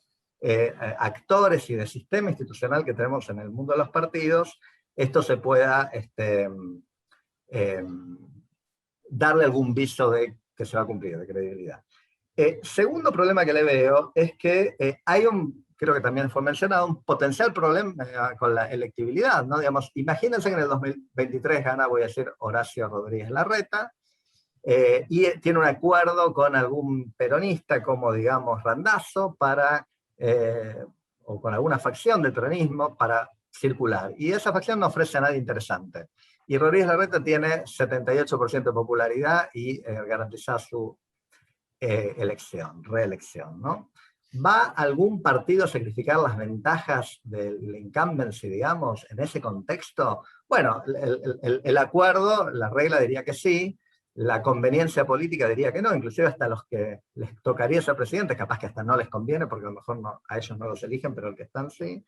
B: actores y de sistema institucional que tenemos en el mundo de los partidos, esto se pueda darle algún viso de que se va a cumplir, de credibilidad. Segundo problema que le veo es que hay creo que también fue mencionado, un potencial problema con la electibilidad, ¿no? Digamos, imagínense que en el 2023 gana, voy a decir, Horacio Rodríguez Larreta, y tiene un acuerdo con algún peronista como, digamos, Randazzo, o con alguna facción del peronismo para circular. Y esa facción no ofrece a nadie interesante. Y Rodríguez Larreta tiene 78% de popularidad y garantiza su reelección, ¿no? ¿Va algún partido a sacrificar las ventajas del incumbency, digamos, en ese contexto? Bueno, el acuerdo, la regla diría que sí, la conveniencia política diría que no, inclusive hasta los que les tocaría ser presidentes, capaz que hasta no les conviene, porque a lo mejor a ellos no los eligen, pero el que están sí.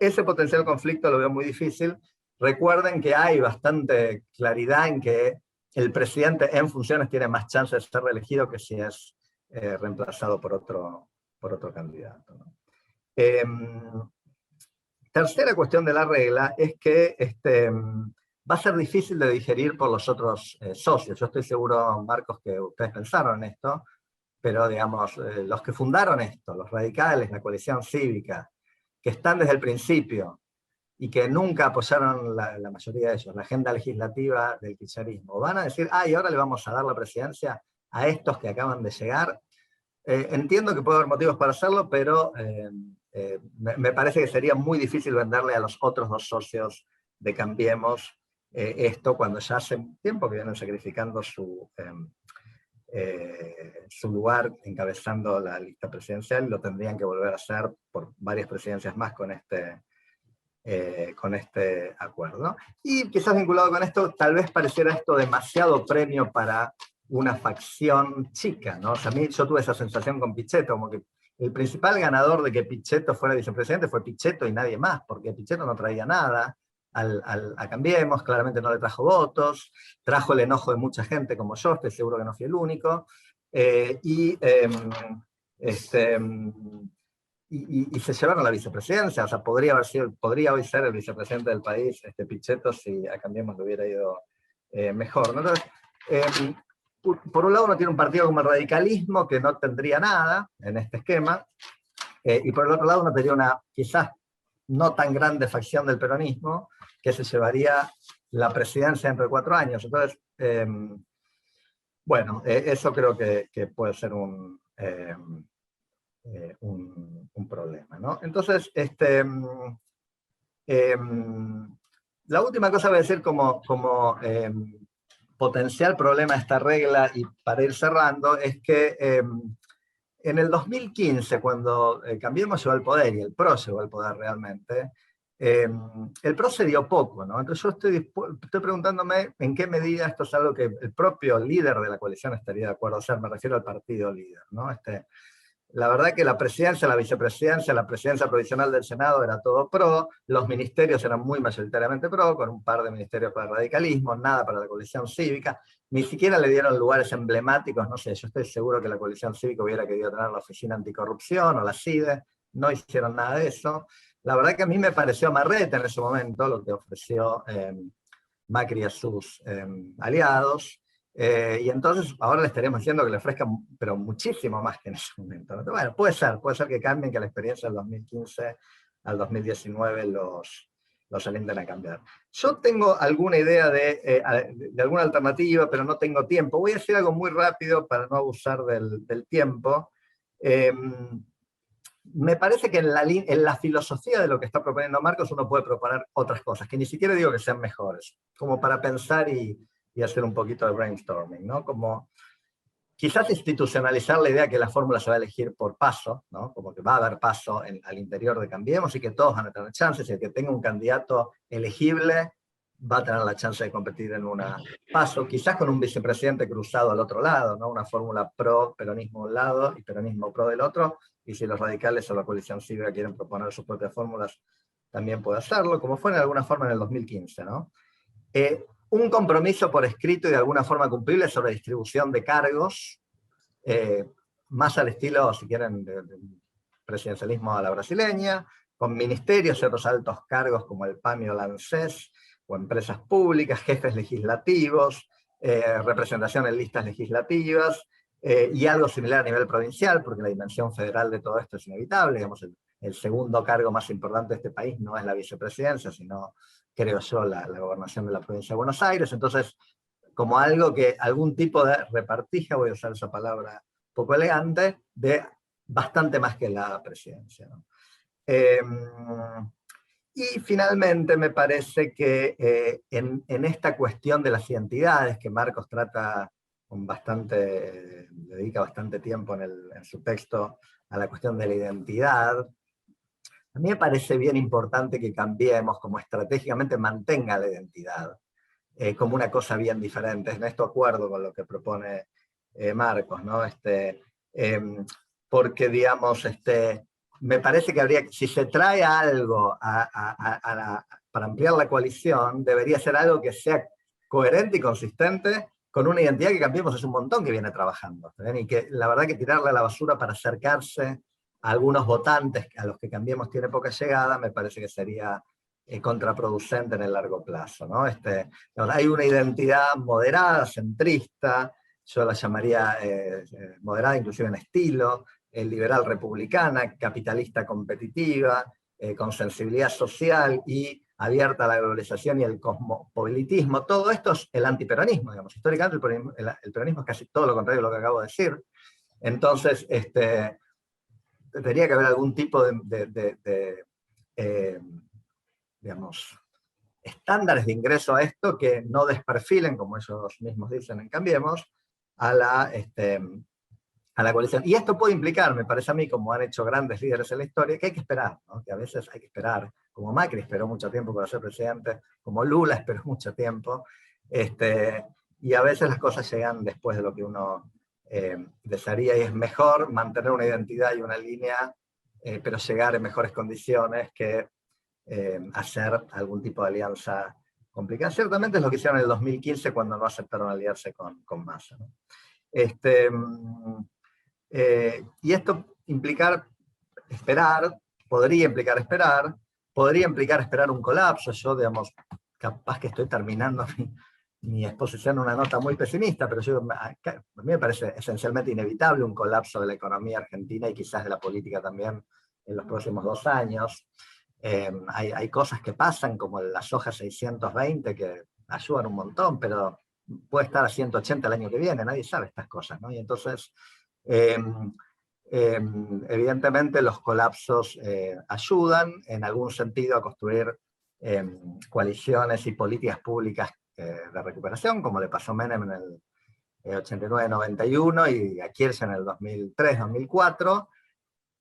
B: Ese potencial conflicto lo veo muy difícil. Recuerden que hay bastante claridad en que el presidente en funciones tiene más chance de ser reelegido que si es reemplazado por otro candidato, ¿no? Tercera cuestión de la regla es que va a ser difícil de digerir por los otros socios. Yo estoy seguro, Marcos, que ustedes pensaron en esto, pero digamos, los que fundaron esto, los radicales, la coalición cívica, que están desde el principio y que nunca apoyaron, la mayoría de ellos, la agenda legislativa del kirchnerismo, van a decir, y ahora le vamos a dar la presidencia a estos que acaban de llegar. Entiendo que puede haber motivos para hacerlo, pero me parece que sería muy difícil venderle a los otros dos socios de Cambiemos esto cuando ya hace tiempo que vienen sacrificando su lugar encabezando la lista presidencial, y lo tendrían que volver a hacer por varias presidencias más con este acuerdo. Y quizás vinculado con esto, tal vez pareciera esto demasiado premio para una facción chica, ¿no? O sea, yo tuve esa sensación con Pichetto, como que el principal ganador de que Pichetto fuera vicepresidente fue Pichetto y nadie más, porque Pichetto no traía nada a Cambiemos, claramente no le trajo votos, trajo el enojo de mucha gente como yo, estoy seguro que no fui el único, y se llevaron la vicepresidencia. O sea, podría hoy ser el vicepresidente del país, Pichetto, si a Cambiemos le hubiera ido mejor, ¿no? Entonces, por un lado uno tiene un partido como el radicalismo que no tendría nada en este esquema, y por el otro lado uno tendría una quizás no tan grande facción del peronismo que se llevaría la presidencia dentro de 4 años. Entonces, bueno, eso creo que puede ser un problema, ¿no? Entonces, la última cosa voy a decir como potencial problema de esta regla, y para ir cerrando, es que en el 2015, cuando Cambiemos llegó al poder, y el PRO llegó al poder realmente, el PRO se dio poco, ¿no? Entonces yo estoy preguntándome en qué medida esto es algo que el propio líder de la coalición estaría de acuerdo a hacer, me refiero al partido líder, ¿no? La verdad que la presidencia, la vicepresidencia, la presidencia provisional del Senado era todo PRO, los ministerios eran muy mayoritariamente PRO, con un par de ministerios para el radicalismo, nada para la coalición cívica, ni siquiera le dieron lugares emblemáticos, no sé, yo estoy seguro que la coalición cívica hubiera querido tener la Oficina Anticorrupción o la CIDE, no hicieron nada de eso. La verdad que a mí me pareció amarrete en ese momento lo que ofreció Macri a sus aliados. Y entonces ahora le estaríamos diciendo que le ofrezcan, pero muchísimo más que en ese momento, ¿no? Bueno, puede ser que cambien, que la experiencia del 2015 al 2019 los alienten a cambiar. Yo tengo alguna idea de alguna alternativa, pero no tengo tiempo. Voy a decir algo muy rápido para no abusar del tiempo. Me parece que en la filosofía de lo que está proponiendo Marcos uno puede proponer otras cosas, que ni siquiera digo que sean mejores, como para pensar y hacer un poquito de brainstorming, ¿no? Como quizás institucionalizar la idea que la fórmula se va a elegir por paso, ¿no? Como que va a haber paso al interior de Cambiemos y que todos van a tener chances, y el que tenga un candidato elegible va a tener la chance de competir en una paso, quizás con un vicepresidente cruzado al otro lado, ¿no? Una fórmula pro-peronismo de un lado y peronismo pro del otro, y si los radicales o la coalición cívica quieren proponer sus propias fórmulas, también puede hacerlo, como fue en alguna forma en el 2015, ¿no? Un compromiso por escrito y de alguna forma cumplible sobre distribución de cargos, más al estilo, si quieren, del presidencialismo a la brasileña, con ministerios y otros altos cargos como el PAMI o la ANSES, o empresas públicas, jefes legislativos, representación en listas legislativas, y algo similar a nivel provincial, porque la dimensión federal de todo esto es inevitable. Digamos, el segundo cargo más importante de este país no es la vicepresidencia, sino, creo yo, la gobernación de la provincia de Buenos Aires. Entonces, como algún tipo de repartija, voy a usar esa palabra poco elegante, de bastante más que la presidencia, ¿no? Y finalmente me parece que en esta cuestión de las identidades, que Marcos trata dedica bastante tiempo en su texto a la cuestión de la identidad, a mí me parece bien importante que cambiemos, como estratégicamente mantenga la identidad, como una cosa bien diferente. En esto acuerdo con lo que propone Marcos, ¿no? Porque, digamos, me parece que si se trae algo para ampliar la coalición, debería ser algo que sea coherente y consistente con una identidad que Cambiemos hace un montón que viene trabajando, ¿ven? Y que la verdad que tirarle a la basura para acercarse a algunos votantes a los que Cambiemos tiene poca llegada, me parece que sería contraproducente en el largo plazo, ¿no? Hay una identidad moderada, centrista, yo la llamaría moderada inclusive en estilo, liberal republicana, capitalista competitiva, con sensibilidad social y abierta a la globalización y el cosmopolitismo. Todo esto es el antiperonismo, digamos. Históricamente el peronismo es casi todo lo contrario de lo que acabo de decir. Entonces, tendría que haber algún tipo digamos, estándares de ingreso a esto que no desperfilen, como ellos mismos dicen en Cambiemos, a la coalición. Y esto puede implicar, me parece a mí, como han hecho grandes líderes en la historia, que hay que esperar, ¿no? Que a veces hay que esperar, como Macri esperó mucho tiempo para ser presidente, como Lula esperó mucho tiempo, y a veces las cosas llegan después de lo que uno desearía, y es mejor mantener una identidad y una línea, pero llegar en mejores condiciones que hacer algún tipo de alianza complicada. Ciertamente es lo que hicieron en el 2015 cuando no aceptaron aliarse con Massa, ¿no? Y esto podría implicar esperar un colapso. Yo, digamos, capaz que estoy terminando mi exposición en una nota muy pesimista, pero a mí me parece esencialmente inevitable un colapso de la economía argentina y quizás de la política también en los próximos 2 años. Hay cosas que pasan, como la soja 620, que ayudan un montón, pero puede estar a 180 el año que viene, nadie sabe estas cosas, ¿no? Y entonces, evidentemente los colapsos ayudan en algún sentido a construir coaliciones y políticas públicas de recuperación, como le pasó a Menem en el 89-91 y a Kirchner en el 2003-2004,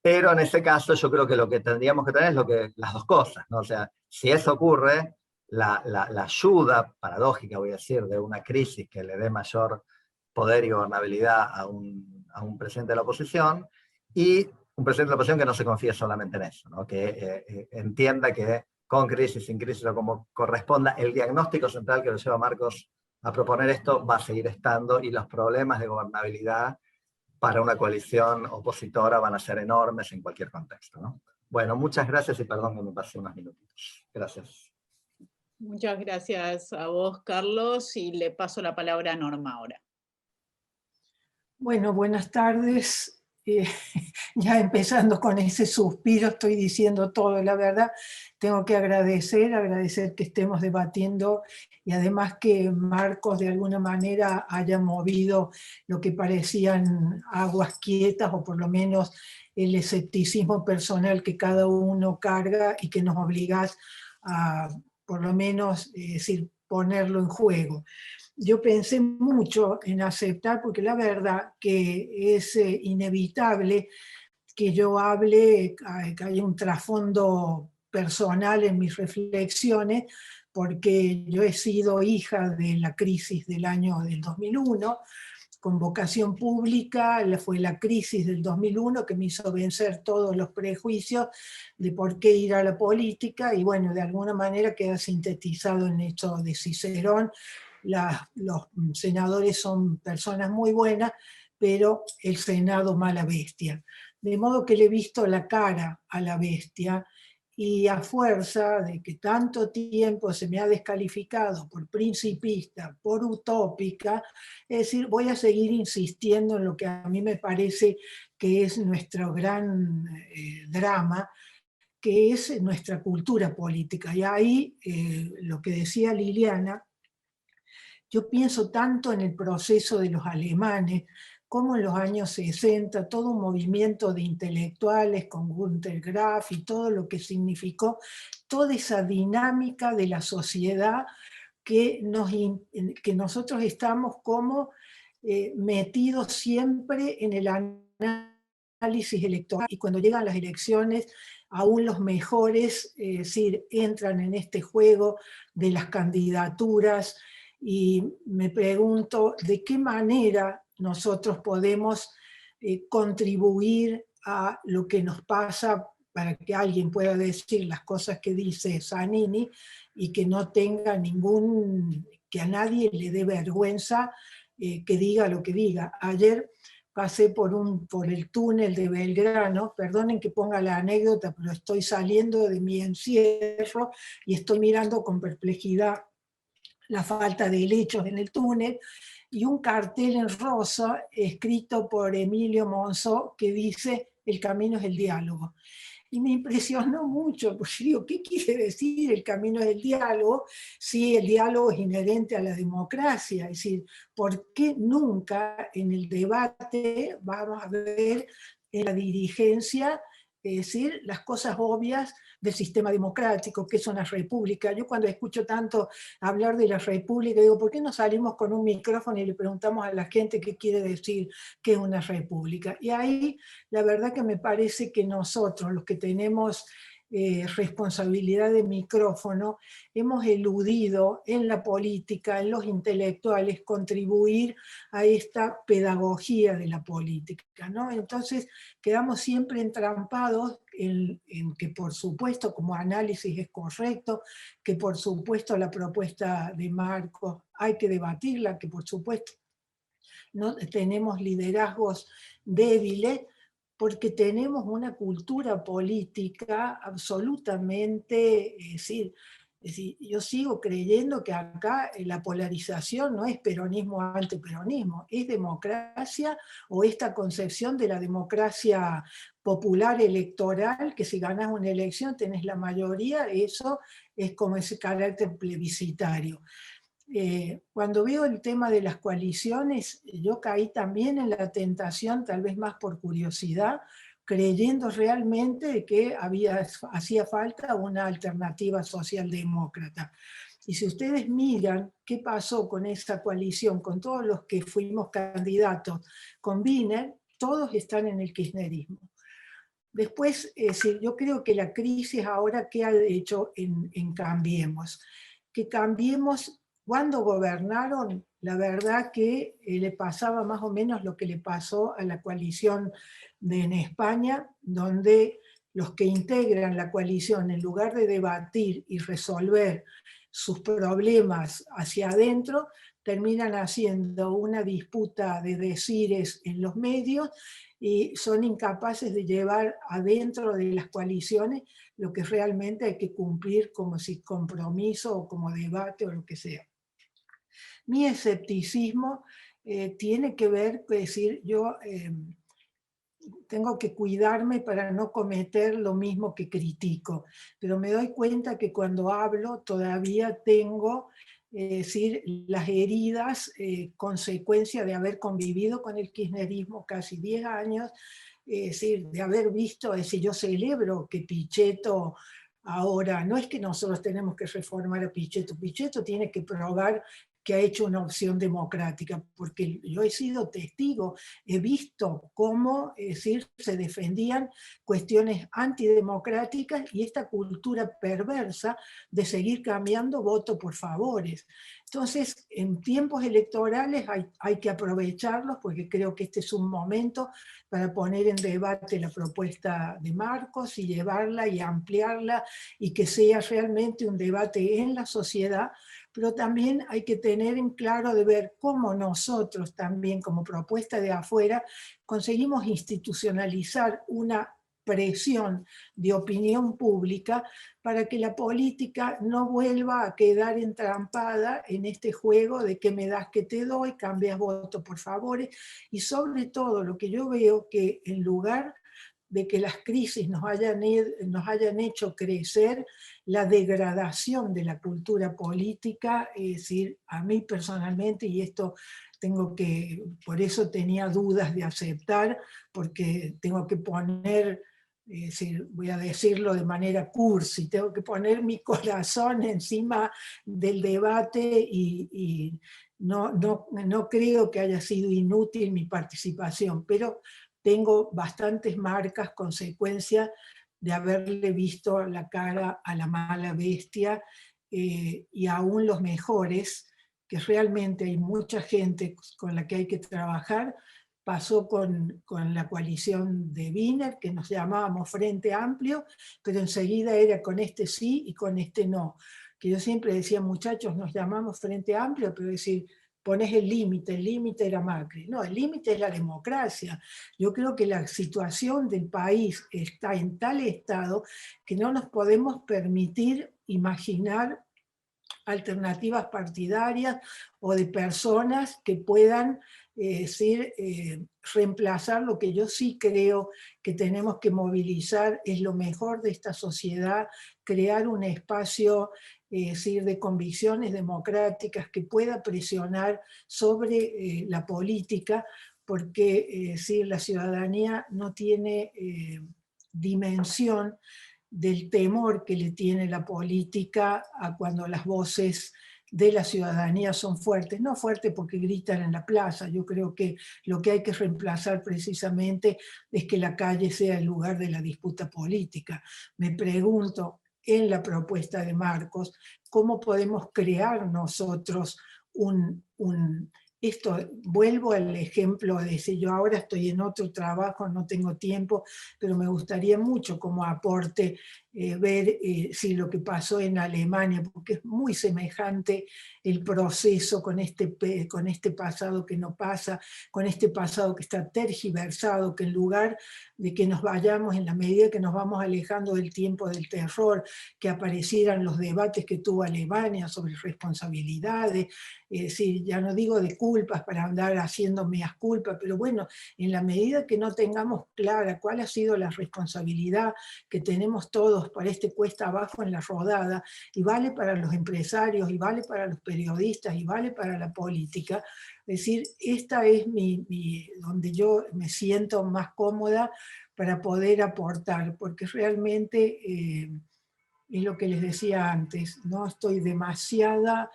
B: pero en ese caso yo creo que lo que tendríamos que tener es las dos cosas, ¿no? O sea, si eso ocurre, la ayuda paradójica, voy a decir, de una crisis que le dé mayor poder y gobernabilidad a un presidente de la oposición, y un presidente de la oposición que no se confíe solamente en eso, ¿no? Que entienda que con crisis, sin crisis o como corresponda, el diagnóstico central que lo lleva Marcos a proponer esto va a seguir estando, y los problemas de gobernabilidad para una coalición opositora van a ser enormes en cualquier contexto, ¿no? Bueno, muchas gracias y perdón que me pasé unos minutitos. Gracias.
A: Muchas gracias a vos, Carlos, y le paso la palabra a Norma ahora.
E: Bueno, buenas tardes. Ya empezando con ese suspiro, estoy diciendo todo, la verdad. Tengo que agradecer que estemos debatiendo y además que Marcos de alguna manera haya movido lo que parecían aguas quietas o por lo menos el escepticismo personal que cada uno carga y que nos obligas a por lo menos decir, ponerlo en juego. Yo pensé mucho en aceptar, porque la verdad que es inevitable que yo hable, que haya un trasfondo personal en mis reflexiones, porque yo he sido hija de la crisis del año del 2001, con vocación pública, fue la crisis del 2001 que me hizo vencer todos los prejuicios de por qué ir a la política, y bueno, de alguna manera queda sintetizado en esto de Cicerón. Los senadores son personas muy buenas, pero el Senado mala bestia. De modo que le he visto la cara a la bestia, y a fuerza de que tanto tiempo se me ha descalificado por principista, por utópica, es decir, voy a seguir insistiendo en lo que a mí me parece que es nuestro gran drama, que es nuestra cultura política. Y ahí lo que decía Liliana, yo pienso tanto en el proceso de los alemanes, como en los años 60, todo un movimiento de intelectuales con Günter Graff y todo lo que significó, toda esa dinámica de la sociedad que nosotros estamos como metidos siempre en el análisis electoral, y cuando llegan las elecciones, aún los mejores entran en este juego de las candidaturas, y me pregunto de qué manera nosotros podemos contribuir a lo que nos pasa para que alguien pueda decir las cosas que dice Zanini y que no tenga que a nadie le dé vergüenza que diga lo que diga. Ayer pasé por el túnel de Belgrano, perdonen que ponga la anécdota, pero estoy saliendo de mi encierro y estoy mirando con perplejidad la falta de helechos en el túnel, y un cartel en rosa escrito por Emilio Monzó que dice: el camino es el diálogo. Y me impresionó mucho, porque digo, ¿qué quiere decir el camino es el diálogo si el diálogo es inherente a la democracia? Es decir, ¿por qué nunca en el debate vamos a ver en la dirigencia, es decir, las cosas obvias del sistema democrático, que es una república? Yo cuando escucho tanto hablar de la república, digo, ¿por qué no salimos con un micrófono y le preguntamos a la gente qué quiere decir que es una república? Y ahí la verdad que me parece que nosotros, los que tenemos responsabilidad de micrófono, hemos eludido en la política, en los intelectuales, contribuir a esta pedagogía de la política, ¿no? Entonces quedamos siempre entrampados en que por supuesto como análisis es correcto, que por supuesto la propuesta de Marcos hay que debatirla, que por supuesto no tenemos liderazgos débiles, porque tenemos una cultura política absolutamente, es decir, yo sigo creyendo que acá la polarización no es peronismo ante peronismo, es democracia, o esta concepción de la democracia popular electoral, que si ganas una elección tenés la mayoría, eso es como ese carácter plebiscitario. Cuando veo el tema de las coaliciones, yo caí también en la tentación, tal vez más por curiosidad, creyendo realmente que hacía falta una alternativa socialdemócrata. Y si ustedes miran qué pasó con esa coalición, con todos los que fuimos candidatos con Wiener, todos están en el kirchnerismo. Después, yo creo que la crisis ahora, ¿qué ha hecho en Cambiemos? Que Cambiemos, cuando gobernaron, la verdad que le pasaba más o menos lo que le pasó a la coalición en España, donde los que integran la coalición, en lugar de debatir y resolver sus problemas hacia adentro, terminan haciendo una disputa de decires en los medios, y son incapaces de llevar adentro de las coaliciones lo que realmente hay que cumplir como si compromiso o como debate o lo que sea. Mi escepticismo tiene que ver, es decir, yo tengo que cuidarme para no cometer lo mismo que critico, pero me doy cuenta que cuando hablo todavía tengo, es decir, las heridas, consecuencia de haber convivido con el kirchnerismo casi 10 años, es decir, de haber visto, es decir, yo celebro que Pichetto ahora, no es que nosotros tenemos que reformar a Pichetto, Pichetto tiene que probar que ha hecho una opción democrática, porque yo he sido testigo, he visto cómo, es decir, se defendían cuestiones antidemocráticas y esta cultura perversa de seguir cambiando voto por favores. Entonces, en tiempos electorales hay que aprovecharlos, porque creo que este es un momento para poner en debate la propuesta de Marcos y llevarla y ampliarla y que sea realmente un debate en la sociedad, pero también hay que tener en claro de ver cómo nosotros también, como propuesta de afuera, conseguimos institucionalizar una presión de opinión pública para que la política no vuelva a quedar entrampada en este juego de que me das que te doy, cambias voto por favores, y sobre todo lo que yo veo que en lugar de que las crisis nos hayan hecho crecer, la degradación de la cultura política, es decir, a mí personalmente, y esto por eso tenía dudas de aceptar, porque tengo que poner, es decir, voy a decirlo de manera cursi, tengo que poner mi corazón encima del debate y no creo que haya sido inútil mi participación, pero tengo bastantes marcas, consecuencias de haberle visto la cara a la mala bestia, y aún los mejores, que realmente hay mucha gente con la que hay que trabajar. Pasó con la coalición de Wiener, que nos llamábamos Frente Amplio, pero enseguida era con este sí y con este no. Que yo siempre decía, muchachos, nos llamamos Frente Amplio, pero decir, pones el límite era Macri. No, el límite es la democracia. Yo creo que la situación del país está en tal estado que no nos podemos permitir imaginar alternativas partidarias o de personas que puedan reemplazar lo que yo sí creo que tenemos que movilizar, es lo mejor de esta sociedad, crear un espacio de convicciones democráticas que pueda presionar sobre la política, porque la ciudadanía no tiene dimensión del temor que le tiene la política a cuando las voces de la ciudadanía son fuertes, no fuertes porque gritan en la plaza. Yo creo que lo que hay que reemplazar precisamente es que la calle sea el lugar de la disputa política. Me pregunto, en la propuesta de Marcos, ¿cómo podemos crear nosotros esto? Vuelvo al ejemplo de si yo ahora estoy en otro trabajo, no tengo tiempo, pero me gustaría mucho como aporte ver si lo que pasó en Alemania, porque es muy semejante el proceso con este pasado que no pasa, con este pasado que está tergiversado, que en lugar de que nos vayamos, en la medida que nos vamos alejando del tiempo del terror, que aparecieran los debates que tuvo Alemania sobre responsabilidades, es decir, ya no digo de culpas para andar haciendo meas culpas, pero bueno, en la medida que no tengamos clara cuál ha sido la responsabilidad que tenemos todos para este cuesta abajo en la rodada, y vale para los empresarios, y vale para los periodistas, y vale para la política, es decir, esta es donde yo me siento más cómoda para poder aportar, porque realmente es lo que les decía antes, no estoy demasiada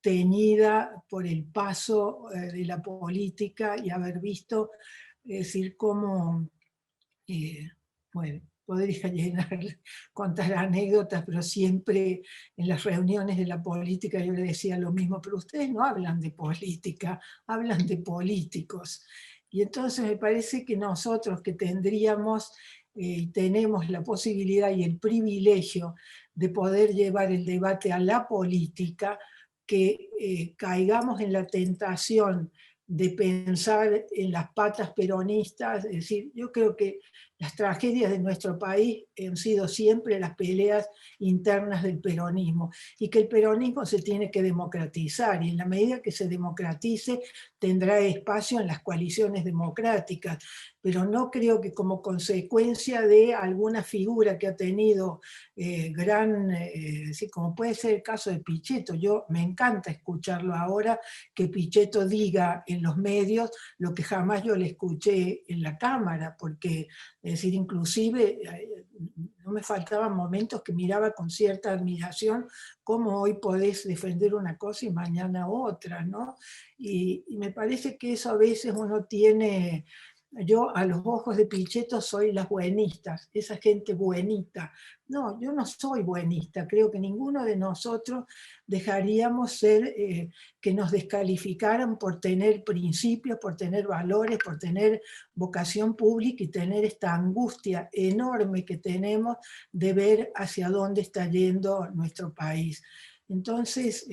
E: teñida por el paso de la política y haber visto, es decir, cómo, bueno, podría llenar, contar anécdotas, pero siempre en las reuniones de la política yo le decía lo mismo, pero ustedes no hablan de política, hablan de políticos. Y entonces me parece que nosotros que tendríamos tenemos la posibilidad y el privilegio de poder llevar el debate a la política, que caigamos en la tentación de pensar en las patas peronistas. Es decir, yo creo que las tragedias de nuestro país han sido siempre las peleas internas del peronismo, y que el peronismo se tiene que democratizar, y en la medida que se democratice tendrá espacio en las coaliciones democráticas, pero no creo que como consecuencia de alguna figura que ha tenido como puede ser el caso de Pichetto. Me encanta escucharlo ahora, que Pichetto diga en los medios lo que jamás yo le escuché en la Cámara, porque, es decir, inclusive no me faltaban momentos que miraba con cierta admiración cómo hoy podés defender una cosa y mañana otra, ¿no? Y me parece que eso a veces uno tiene... Yo a los ojos de Pichetto soy las buenistas, esa gente buenita. No, yo no soy buenista, creo que ninguno de nosotros dejaríamos ser que nos descalificaran por tener principios, por tener valores, por tener vocación pública y tener esta angustia enorme que tenemos de ver hacia dónde está yendo nuestro país. Entonces,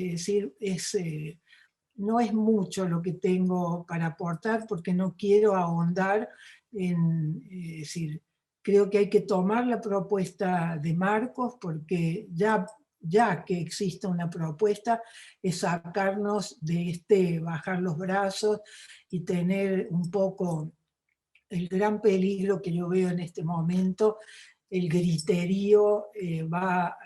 E: no es mucho lo que tengo para aportar porque no quiero ahondar en, creo que hay que tomar la propuesta de Marcos porque ya que exista una propuesta es sacarnos de bajar los brazos y tener un poco el gran peligro que yo veo en este momento, el griterío va...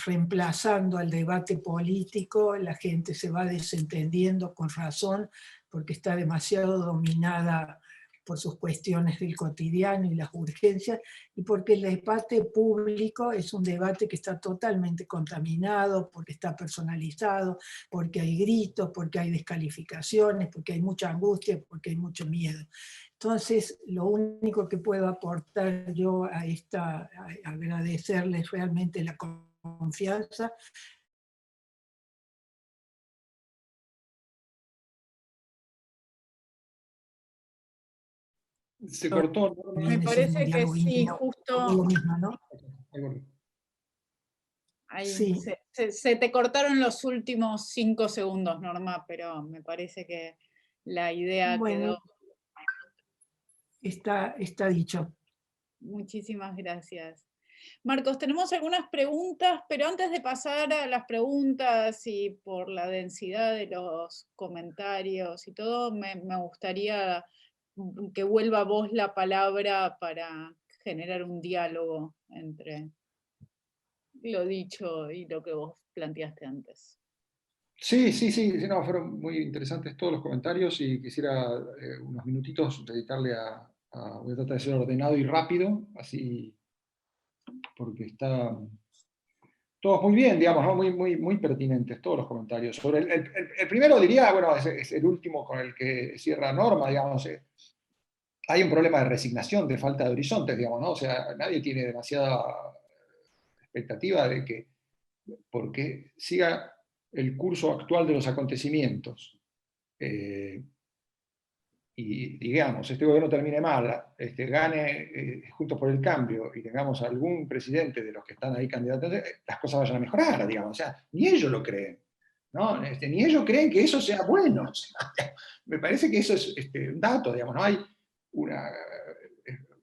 E: reemplazando al debate político, la gente se va desentendiendo con razón porque está demasiado dominada por sus cuestiones del cotidiano y las urgencias, y porque el debate público es un debate que está totalmente contaminado, porque está personalizado, porque hay gritos, porque hay descalificaciones, porque hay mucha angustia, porque hay mucho miedo. Entonces, lo único que puedo aportar yo a agradecerles realmente la confianza.
C: Se cortó.
A: Me parece que sí, justo ahí,
E: sí.
A: se te cortaron los últimos 5 segundos, Norma, pero me parece que la idea quedó.
E: Está dicho.
A: Muchísimas gracias. Marcos, tenemos algunas preguntas, pero antes de pasar a las preguntas y por la densidad de los comentarios y todo, me gustaría que vuelva a vos la palabra para generar un diálogo entre lo dicho y lo que vos planteaste antes.
C: Sí, no, fueron muy interesantes todos los comentarios y quisiera unos minutitos dedicarle voy a tratar de ser ordenado y rápido, así, porque está todos muy bien, digamos, ¿no? muy pertinentes todos los comentarios. Sobre el primero diría, bueno, es el último con el que cierra Norma, digamos, hay un problema de resignación, de falta de horizontes, digamos, ¿no? O sea, nadie tiene demasiada expectativa de que, porque siga el curso actual de los acontecimientos, y digamos, este gobierno termine mal, gane Juntos por el Cambio y tengamos algún presidente de los que están ahí candidatos, las cosas vayan a mejorar, digamos, o sea, ni ellos lo creen, ¿no? Ni ellos creen que eso sea bueno. O sea, me parece que eso es un dato, digamos, ¿no? Hay una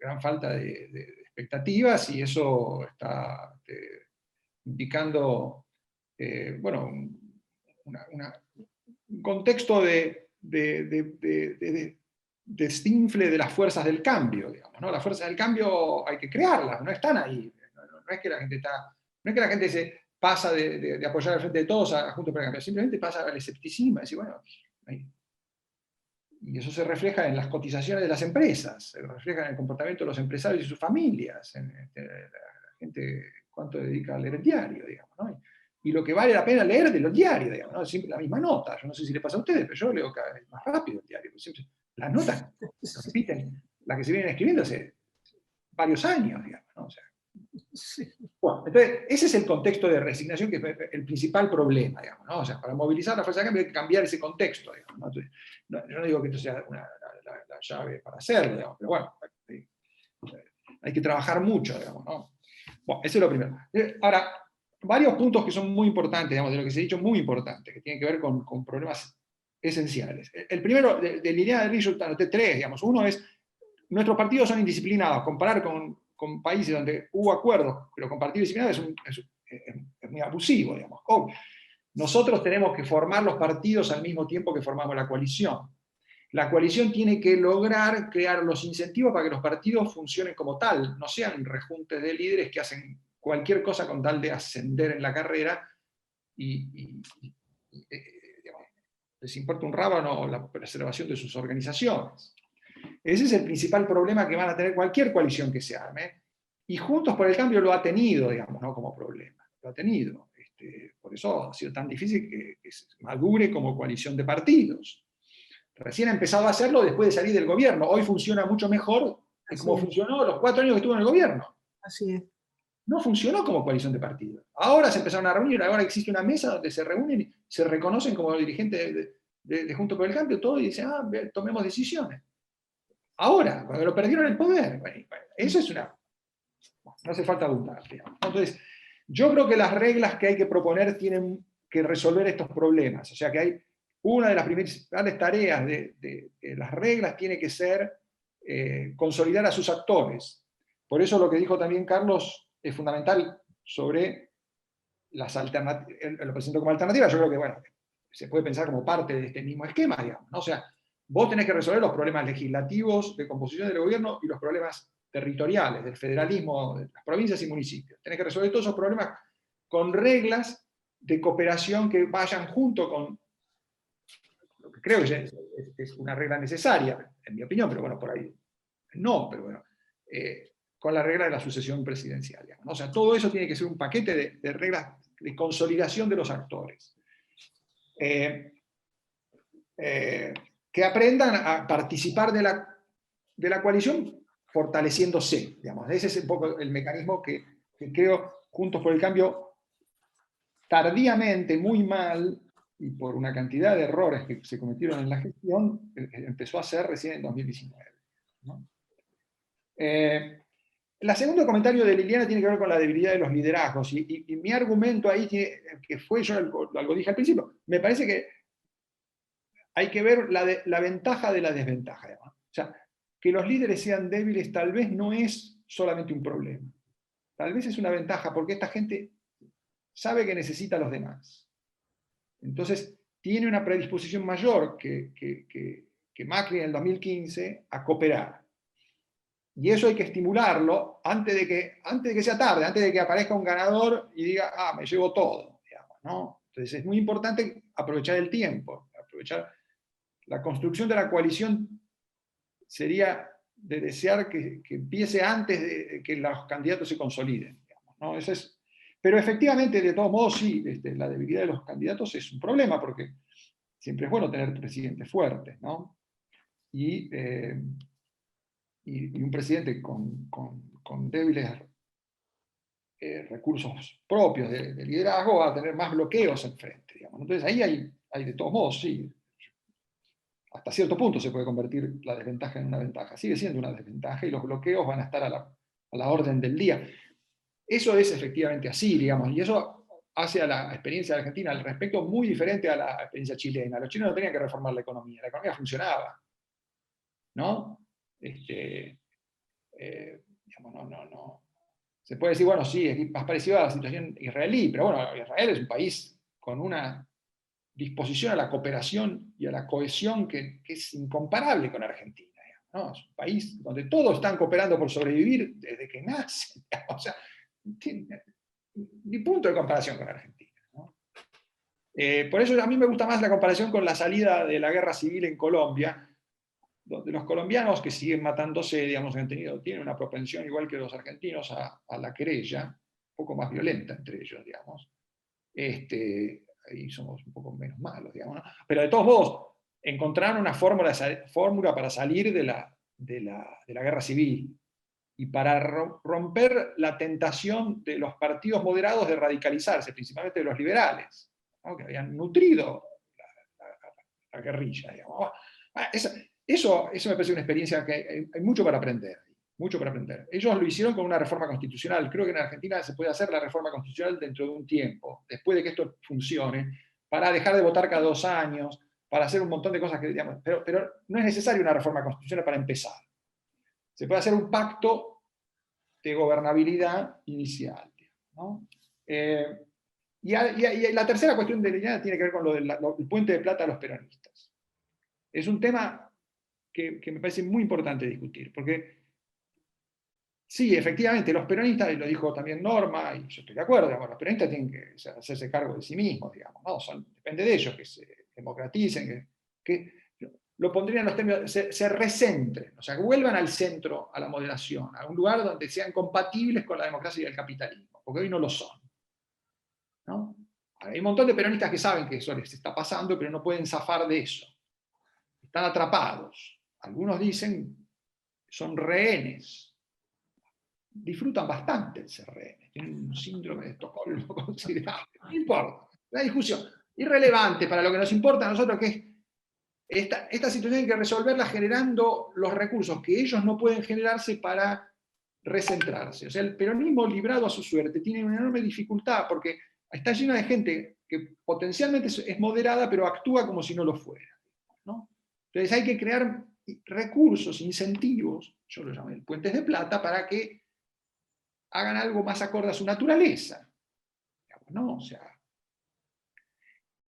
C: gran falta de expectativas y eso está indicando, bueno, un contexto de desinfle de las fuerzas del cambio, digamos, ¿no? Las fuerzas del cambio hay que crearlas, no están ahí. No es que la gente se pasa de apoyar al frente de todos a Juntos por el Cambio, simplemente pasa al escepticismo, decir, bueno, y eso se refleja en las cotizaciones de las empresas, se refleja en el comportamiento de los empresarios y sus familias, en la gente cuánto dedica a leer el diario, digamos, ¿no? Y lo que vale la pena leer de los diarios, digamos, ¿no? Siempre la misma nota. Yo no sé si le pasa a ustedes, pero yo leo cada vez más rápido el diario. Siempre, las notas se repiten, las que se vienen escribiendo hace varios años, digamos, ¿no? O sea, bueno, entonces, ese es el contexto de resignación, que es el principal problema, digamos, ¿no? O sea, para movilizar la fuerza de cambio hay que cambiar ese contexto, digamos, ¿no? Entonces, yo no digo que esto sea la llave para hacerlo, digamos, pero bueno, hay que trabajar mucho, digamos, ¿no? Bueno, eso es lo primero. Ahora, varios puntos que son muy importantes, digamos, de lo que se ha dicho, muy importantes, que tienen que ver con problemas esenciales. El primero, de línea de Richard, anoté tres, digamos. Uno es nuestros partidos son indisciplinados. Comparar con países donde hubo acuerdos, pero con partidos disciplinados es muy abusivo, digamos. Nosotros tenemos que formar los partidos al mismo tiempo que formamos la coalición. La coalición tiene que lograr crear los incentivos para que los partidos funcionen como tal, no sean rejuntes de líderes que hacen cualquier cosa con tal de ascender en la carrera y digamos, les importa un rábano la preservación de sus organizaciones. Ese es el principal problema que van a tener cualquier coalición que se arme, y Juntos por el Cambio lo ha tenido, digamos, no como problema, lo ha tenido. Por eso ha sido tan difícil que madure como coalición de partidos. Recién ha empezado a hacerlo después de salir del gobierno. Hoy funciona mucho mejor que como funcionó los 4 años que estuvo en el gobierno.
E: Así es.
C: No funcionó como coalición de partidos. Ahora se empezaron a reunir, ahora existe una mesa donde se reúnen y se reconocen como dirigentes de Juntos por el Cambio, todo, y dicen, tomemos decisiones. Ahora, cuando lo perdieron el poder. Bueno, eso es una... No hace falta abundar, digamos. Entonces, yo creo que las reglas que hay que proponer tienen que resolver estos problemas. O sea que hay una de las principales tareas de las reglas tiene que ser consolidar a sus actores. Por eso lo que dijo también Carlos es fundamental sobre las alternativas. Lo presento como alternativa, yo creo que bueno, se puede pensar como parte de este mismo esquema, digamos, ¿no? O sea, vos tenés que resolver los problemas legislativos de composición del gobierno y los problemas territoriales, del federalismo, de las provincias y municipios. Tenés que resolver todos esos problemas con reglas de cooperación que vayan junto con lo que creo que es una regla necesaria, en mi opinión, pero bueno, por ahí no, pero bueno, con la regla de la sucesión presidencial, digamos, ¿no? O sea, todo eso tiene que ser un paquete de reglas de consolidación de los actores. Que aprendan a participar de la coalición fortaleciéndose, digamos. Ese es un poco el mecanismo que creo Juntos por el Cambio tardíamente, muy mal, y por una cantidad de errores que se cometieron en la gestión, empezó a hacer recién en 2019. ¿No? El segundo comentario de Liliana tiene que ver con la debilidad de los liderazgos, y mi argumento ahí, que fue, yo algo dije al principio, me parece que hay que ver la ventaja de la desventaja. ¿No? O sea, que los líderes sean débiles tal vez no es solamente un problema. Tal vez es una ventaja, porque esta gente sabe que necesita a los demás. Entonces, tiene una predisposición mayor que Macri en el 2015 a cooperar. Y eso hay que estimularlo antes de que sea tarde, antes de que aparezca un ganador y diga, me llevo todo. Digamos, ¿no? Entonces, es muy importante aprovechar el tiempo, aprovechar. La construcción de la coalición sería de desear que empiece antes de que los candidatos se consoliden. Digamos, ¿no? Pero efectivamente, de todos modos, sí, la debilidad de los candidatos es un problema, porque siempre es bueno tener presidentes fuertes, ¿no? Y un presidente con débiles recursos propios de liderazgo va a tener más bloqueos enfrente. Digamos. Entonces ahí hay de todos modos, sí, hasta cierto punto se puede convertir la desventaja en una ventaja. Sigue siendo una desventaja y los bloqueos van a estar a la orden del día. Eso es efectivamente así, digamos, y eso hace a la experiencia de Argentina al respecto muy diferente a la experiencia chilena. Los chilenos no tenían que reformar la economía funcionaba, ¿no? Digamos, no. Se puede decir, bueno, sí, es más parecido a la situación israelí, pero bueno, Israel es un país con una disposición a la cooperación y a la cohesión que es incomparable con Argentina. ¿No? Es un país donde todos están cooperando por sobrevivir desde que nacen. O sea, ni punto de comparación con Argentina. ¿No? Por eso a mí me gusta más la comparación con la salida de la guerra civil en Colombia, donde los colombianos que siguen matándose, digamos, tienen una propensión igual que los argentinos a la querella, un poco más violenta entre ellos, digamos. Ahí somos un poco menos malos, digamos, ¿no? Pero de todos modos, encontraron una fórmula para salir de la guerra civil y para romper la tentación de los partidos moderados de radicalizarse, principalmente de los liberales, ¿no? Que habían nutrido la guerrilla, digamos. Eso me parece una experiencia que hay mucho para aprender. Mucho para aprender. Ellos lo hicieron con una reforma constitucional. Creo que en Argentina se puede hacer la reforma constitucional dentro de un tiempo, después de que esto funcione, para dejar de votar cada 2 años, para hacer un montón de cosas que, digamos, pero no es necesaria una reforma constitucional para empezar. se puede hacer un pacto de gobernabilidad inicial, ¿no? Y la tercera cuestión delineada tiene que ver con lo del puente de plata a los peronistas. Es un tema que me parece muy importante discutir, porque sí, efectivamente, los peronistas, y lo dijo también Norma, y yo estoy de acuerdo, digamos, los peronistas tienen que hacerse cargo de sí mismos, digamos, ¿no? Depende de ellos que se democraticen, que lo pondrían en los términos, se recentren, o sea, que vuelvan al centro, a la moderación, a un lugar donde sean compatibles con la democracia y el capitalismo, porque hoy no lo son, ¿no? Hay un montón de peronistas que saben que eso les está pasando, pero no pueden zafar de eso. Están atrapados. Algunos dicen que son rehenes. Disfrutan bastante el ser rehenes. Tienen un síndrome de Estocolmo considerable. No importa. La discusión. Irrelevante para lo que nos importa a nosotros, que es esta situación hay que resolverla generando los recursos que ellos no pueden generarse para recentrarse. O sea, el peronismo librado a su suerte tiene una enorme dificultad porque está llena de gente que potencialmente es moderada, pero actúa como si no lo fuera, ¿no? Entonces hay que crear recursos, incentivos, yo lo llamo puentes de plata, para que hagan algo más acorde a su naturaleza, ¿no? O sea,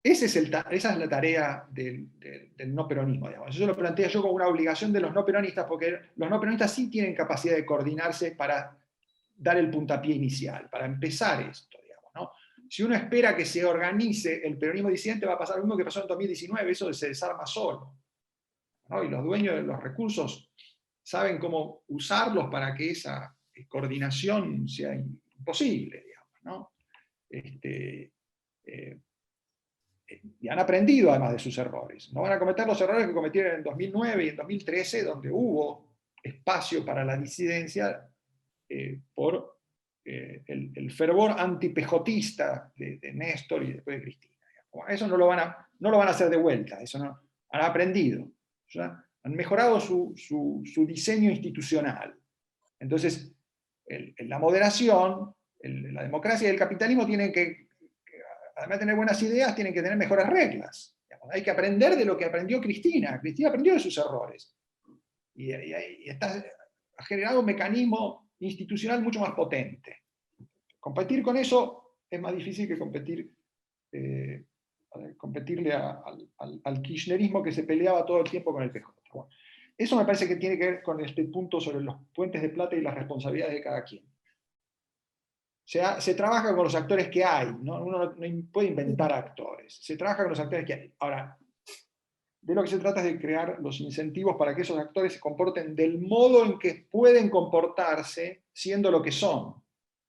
C: esa es la tarea del no peronismo, digamos. Eso lo planteo yo como una obligación de los no peronistas, porque los no peronistas sí tienen capacidad de coordinarse para dar el puntapié inicial, para empezar esto, digamos, ¿no? Si uno espera que se organice el peronismo disidente, va a pasar lo mismo que pasó en 2019, eso se desarma solo, ¿no? Y los dueños de los recursos saben cómo usarlos para que esa coordinación sea imposible, digamos, ¿no? Y han aprendido además de sus errores. No van a cometer los errores que cometieron en 2009 y en 2013, donde hubo espacio para la disidencia por el fervor antipejotista de Néstor y después de Cristina. Eso no lo van a hacer de vuelta, eso no, han aprendido, ¿ya? Han mejorado su diseño institucional. Entonces, la moderación, la democracia y el capitalismo tienen que, además de tener buenas ideas, tienen que tener mejores reglas. Hay que aprender de lo que aprendió Cristina. Cristina aprendió de sus errores. Y ha generado un mecanismo institucional mucho más potente. Competir con eso es más difícil que competirle al kirchnerismo que se peleaba todo el tiempo con el PJ. Bueno, eso me parece que tiene que ver con este punto sobre los puentes de plata y las responsabilidades de cada quien. Se trabaja con los actores que hay, ¿no? Uno no puede inventar actores, se trabaja con los actores que hay. Ahora, de lo que se trata es de crear los incentivos para que esos actores se comporten del modo en que pueden comportarse siendo lo que son.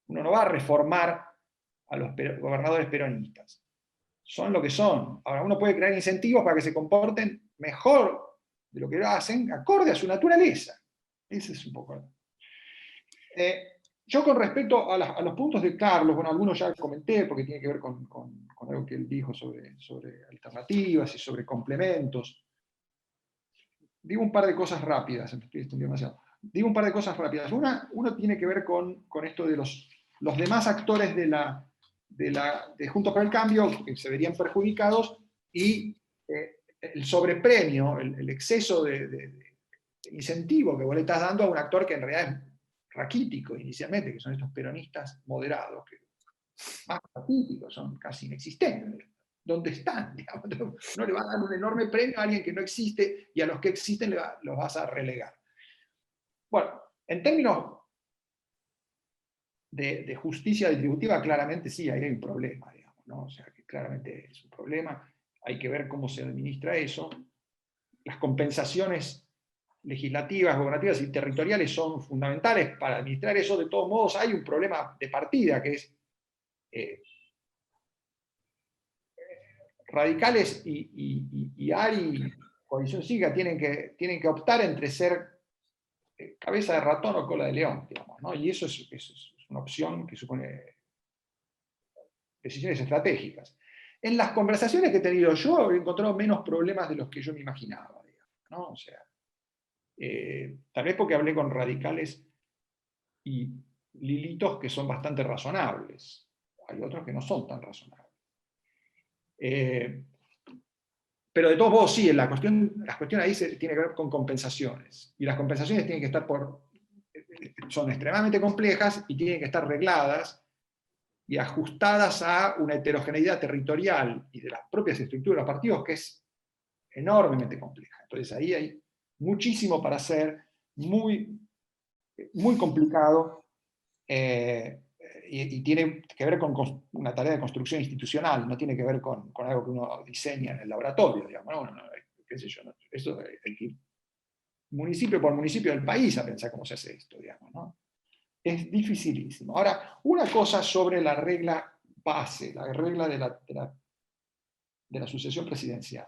C: Uno no va a reformar a los gobernadores peronistas. Son lo que son. Ahora, uno puede crear incentivos para que se comporten mejor de lo que lo hacen, acorde a su naturaleza. Ese es un poco. Yo con respecto a los puntos de Carlos, bueno, algunos ya comenté, porque tiene que ver con algo que él dijo sobre alternativas y sobre complementos. Digo un par de cosas rápidas, me estoy extendiendo demasiado. Digo un par de cosas rápidas. Uno tiene que ver con esto de los demás actores de Juntos por el Cambio, que se verían perjudicados, y el sobrepremio, el exceso de incentivo que vos le estás dando a un actor que en realidad es raquítico inicialmente, que son estos peronistas moderados, que más raquíticos, son casi inexistentes. ¿Dónde están? Digamos, no le vas a dar un enorme premio a alguien que no existe, y a los que existen los vas a relegar. Bueno, en términos de justicia distributiva, claramente sí, ahí hay un problema, digamos, ¿no? O sea, que claramente es un problema, hay que ver cómo se administra eso. Las compensaciones legislativas, gobernativas y territoriales son fundamentales para administrar eso. De todos modos, hay un problema de partida, que es radicales y ARI, coalición SIGA, tienen que optar entre ser cabeza de ratón o cola de león, digamos, ¿no? Y eso es una opción que supone decisiones estratégicas. En las conversaciones que he tenido yo, he encontrado menos problemas de los que yo me imaginaba, digamos, ¿no? O sea, tal vez porque hablé con radicales y lilitos que son bastante razonables. Hay otros que no son tan razonables. Pero de todos modos, sí, la cuestión ahí tiene que ver con compensaciones. Y las compensaciones tienen que estar son extremadamente complejas y tienen que estar regladas y ajustadas a una heterogeneidad territorial y de las propias estructuras de los partidos que es enormemente compleja. Entonces ahí hay muchísimo para hacer, muy, muy complicado, y tiene que ver con una tarea de construcción institucional, no tiene que ver con algo que uno diseña en el laboratorio, digamos, no, qué sé yo, no, eso hay que ir municipio por municipio del país a pensar cómo se hace esto, digamos, ¿no? Es dificilísimo. Ahora, una cosa sobre la regla base, la regla de la sucesión presidencial,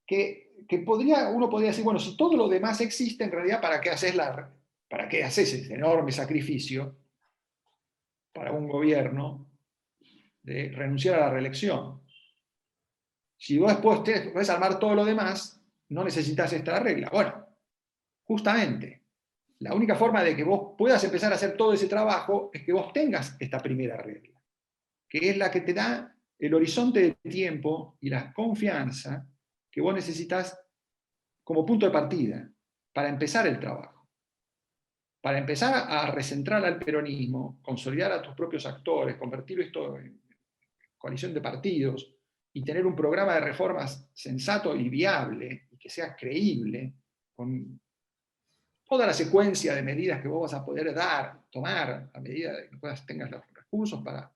C: que uno podría decir, bueno, si todo lo demás existe, en realidad, ¿para qué haces ese enorme sacrificio para un gobierno de renunciar a la reelección? Si vos después podés armar todo lo demás, no necesitas esta regla. Bueno, justamente, la única forma de que vos puedas empezar a hacer todo ese trabajo es que vos tengas esta primera regla, que es la que te da el horizonte de tiempo y la confianza que vos necesitas como punto de partida para empezar el trabajo, para empezar a recentrar al peronismo, consolidar a tus propios actores, convertir esto en coalición de partidos y tener un programa de reformas sensato y viable, y que sea creíble, con toda la secuencia de medidas que vos vas a poder tomar a medida de que tengas los recursos para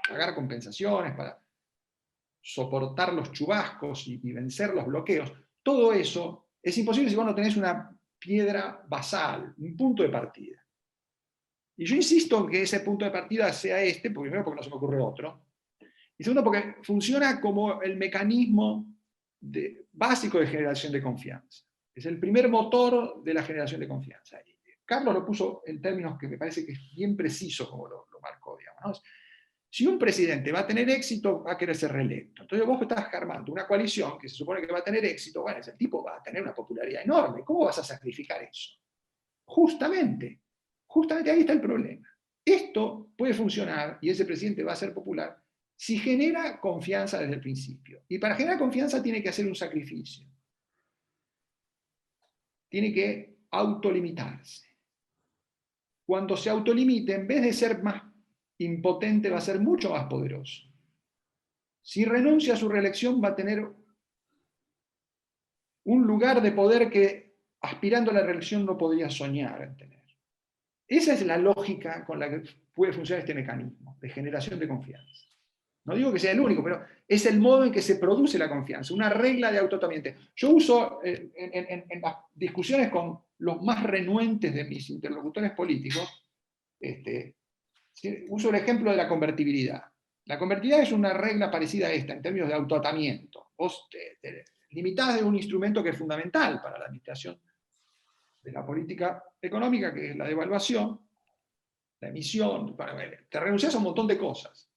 C: pagar compensaciones, para soportar los chubascos y vencer los bloqueos. Todo eso es imposible si vos no tenés una piedra basal, un punto de partida. Y yo insisto en que ese punto de partida sea primero porque no se me ocurre otro, y segundo porque funciona como el mecanismo básico de generación de confianza. Es el primer motor de la generación de confianza. Carlos lo puso en términos que me parece que es bien preciso como lo marcó, digamos, ¿no? Si un presidente va a tener éxito, va a querer ser reelecto. Entonces vos estás armando una coalición que se supone que va a tener éxito, bueno, ese tipo va a tener una popularidad enorme. ¿Cómo vas a sacrificar eso? Justamente ahí está el problema. Esto puede funcionar, y ese presidente va a ser popular, si genera confianza desde el principio. Y para generar confianza tiene que hacer un sacrificio. Tiene que autolimitarse. Cuando se autolimite, en vez de ser más impotente, va a ser mucho más poderoso. Si renuncia a su reelección, va a tener un lugar de poder que, aspirando a la reelección, no podría soñar en tener. Esa es la lógica con la que puede funcionar este mecanismo de generación de confianza. No digo que sea el único, pero es el modo en que se produce la confianza, una regla de autotamiento. Yo uso en las discusiones con los más renuentes de mis interlocutores políticos, uso el ejemplo de la convertibilidad. La convertibilidad es una regla parecida a esta, en términos de autoatamiento. Vos te limitás de un instrumento que es fundamental para la administración de la política económica, que es la devaluación, la emisión, te renunciás a un montón de cosas.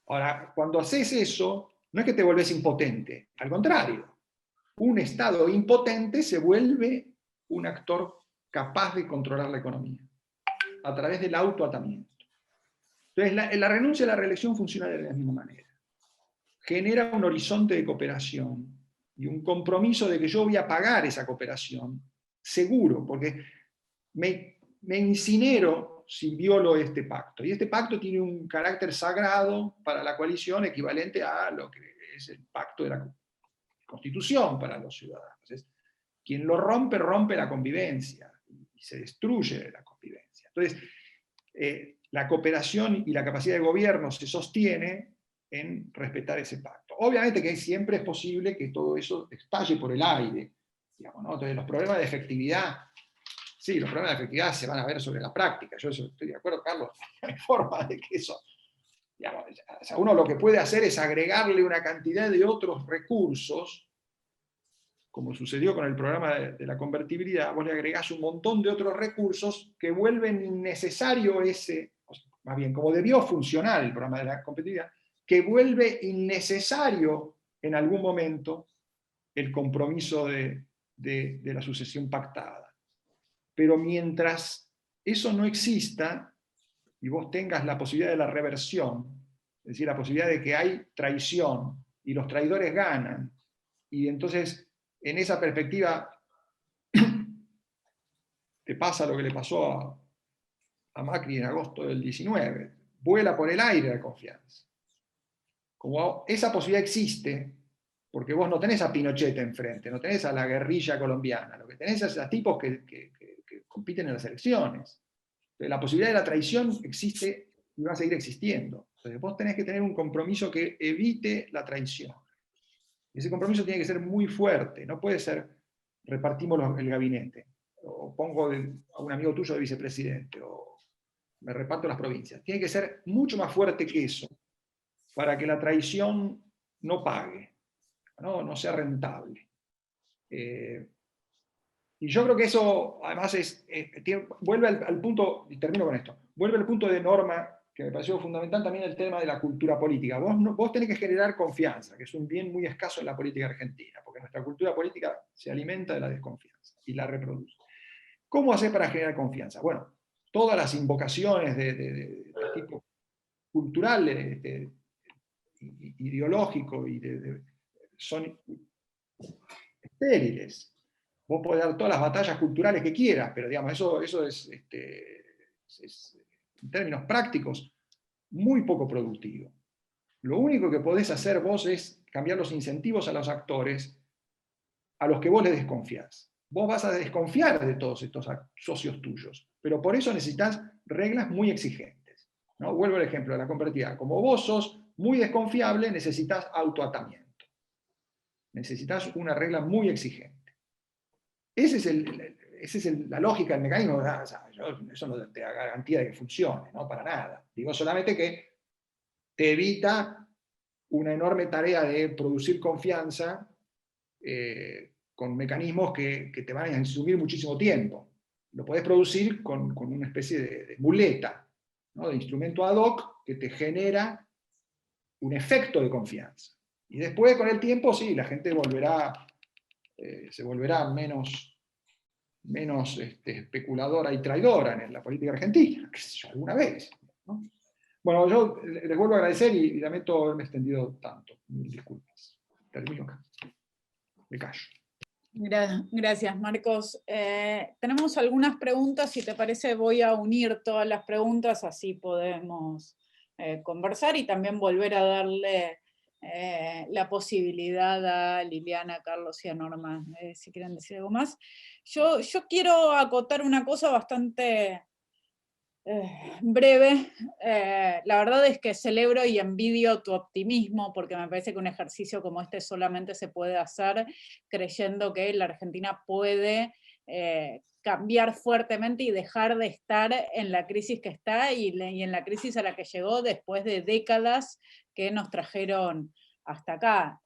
C: Ahora, cuando haces eso, no es que te volvés impotente, al contrario, un Estado impotente se vuelve un actor capaz de controlar la economía, a través del autoatamiento. Entonces, la renuncia a la reelección funciona de la misma manera. Genera un horizonte de cooperación y un compromiso de que yo voy a pagar esa cooperación, seguro, porque me incinero si violo este pacto. Y este pacto tiene un carácter sagrado para la coalición equivalente a lo que es el pacto de la Constitución para los ciudadanos. Entonces, quien lo rompe, rompe la convivencia y se destruye la convivencia. Entonces, la cooperación y la capacidad de gobierno se sostiene en respetar ese pacto. Obviamente que siempre es posible que todo eso estalle por el aire, digamos, ¿no? Entonces los problemas de efectividad, sí, los problemas de efectividad se van a ver sobre la práctica. Yo estoy de acuerdo, Carlos, no hay forma de que eso, digamos, o sea, uno lo que puede hacer es agregarle una cantidad de otros recursos, como sucedió con el programa de la convertibilidad. Vos le agregás un montón de otros recursos que vuelven innecesario más bien, como debió funcionar el programa de la competitividad, que vuelve innecesario en algún momento el compromiso de la sucesión pactada. Pero mientras eso no exista, y vos tengas la posibilidad de la reversión, es decir, la posibilidad de que hay traición, y los traidores ganan. Y entonces, en esa perspectiva, te pasa lo que le pasó a Macri en agosto del 19. Vuela por el aire la confianza. Como esa posibilidad existe, porque vos no tenés a Pinochet enfrente, no tenés a la guerrilla colombiana, lo que tenés es a tipos que compiten en las elecciones. Entonces, la posibilidad de la traición existe y va a seguir existiendo. Entonces vos tenés que tener un compromiso que evite la traición. Ese compromiso tiene que ser muy fuerte, no puede ser repartimos el gabinete, o pongo a un amigo tuyo de vicepresidente, o me reparto las provincias. Tiene que ser mucho más fuerte que eso, para que la traición no pague, no sea rentable. Y yo creo que eso, además, vuelve al punto, y termino con esto, vuelve al punto de Norma, que me pareció fundamental también el tema de la cultura política. Vos tenés que generar confianza, que es un bien muy escaso en la política argentina, porque nuestra cultura política se alimenta de la desconfianza y la reproduce. ¿Cómo hacer para generar confianza? Bueno, todas las invocaciones de tipo cultural, ideológico, son estériles. Vos podés dar todas las batallas culturales que quieras, pero digamos, eso es en términos prácticos, muy poco productivo. Lo único que podés hacer vos es cambiar los incentivos a los actores a los que vos les desconfías. Vos vas a desconfiar de todos estos socios tuyos, pero por eso necesitas reglas muy exigentes, ¿no? Vuelvo al ejemplo de la convertibilidad. Como vos sos muy desconfiable, necesitas autoatamiento. Necesitas una regla muy exigente. Esa es la lógica del mecanismo. O sea, eso no te da garantía de que funcione, ¿no? Para nada. Digo solamente que te evita una enorme tarea de producir confianza con mecanismos que te van a consumir muchísimo tiempo. Lo podés producir con una especie de muleta, ¿no? De instrumento ad hoc que te genera un efecto de confianza. Y después, con el tiempo, sí, la gente se volverá menos especuladora y traidora en la política argentina, qué sé yo, alguna vez, ¿no? Bueno, yo les vuelvo a agradecer y lamento haberme extendido tanto. Mil disculpas. Termino acá. Me callo.
A: Gracias, Marcos. Tenemos algunas preguntas, si te parece voy a unir todas las preguntas, así podemos conversar y también volver a darle la posibilidad a Liliana, a Carlos y a Norma, si quieren decir algo más. Yo quiero acotar una cosa bastante breve. La verdad es que celebro y envidio tu optimismo, porque me parece que un ejercicio como este solamente se puede hacer creyendo que la Argentina puede cambiar fuertemente y dejar de estar en la crisis que está y en la crisis a la que llegó después de décadas que nos trajeron hasta acá.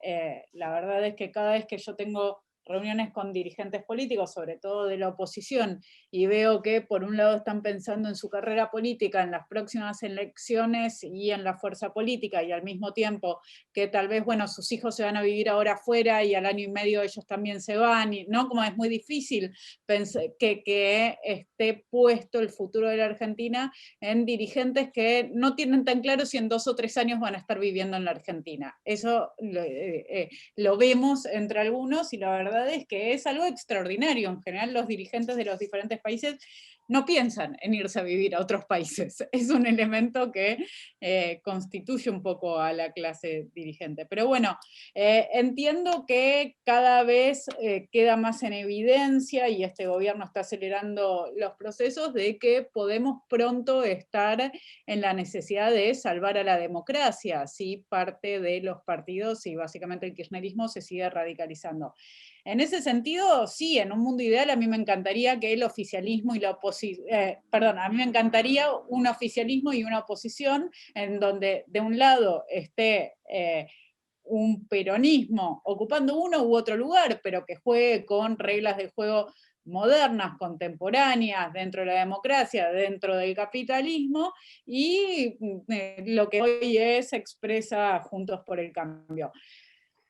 A: La verdad es que cada vez que yo tengo reuniones con dirigentes políticos, sobre todo de la oposición, y veo que por un lado están pensando en su carrera política, en las próximas elecciones y en la fuerza política, y al mismo tiempo que tal vez, bueno, sus hijos se van a vivir ahora afuera y al año y medio ellos también se van, y, ¿no? Como es muy difícil que esté puesto el futuro de la Argentina en dirigentes que no tienen tan claro si en 2 o 3 años van a estar viviendo en la Argentina. Eso lo vemos entre algunos y la verdad es que es algo extraordinario. En general los dirigentes de los diferentes países no piensan en irse a vivir a otros países. Es un elemento que constituye un poco a la clase dirigente. Pero bueno, entiendo que cada vez queda más en evidencia, y este gobierno está acelerando los procesos, de que podemos pronto estar en la necesidad de salvar a la democracia, si parte de los partidos y básicamente el kirchnerismo se sigue radicalizando. En ese sentido, sí, en un mundo ideal a mí me encantaría que el oficialismo y la oposición, a mí me encantaría un oficialismo y una oposición en donde de un lado esté un peronismo ocupando uno u otro lugar, pero que juegue con reglas de juego modernas, contemporáneas, dentro de la democracia, dentro del capitalismo, y lo que hoy expresa Juntos por el Cambio.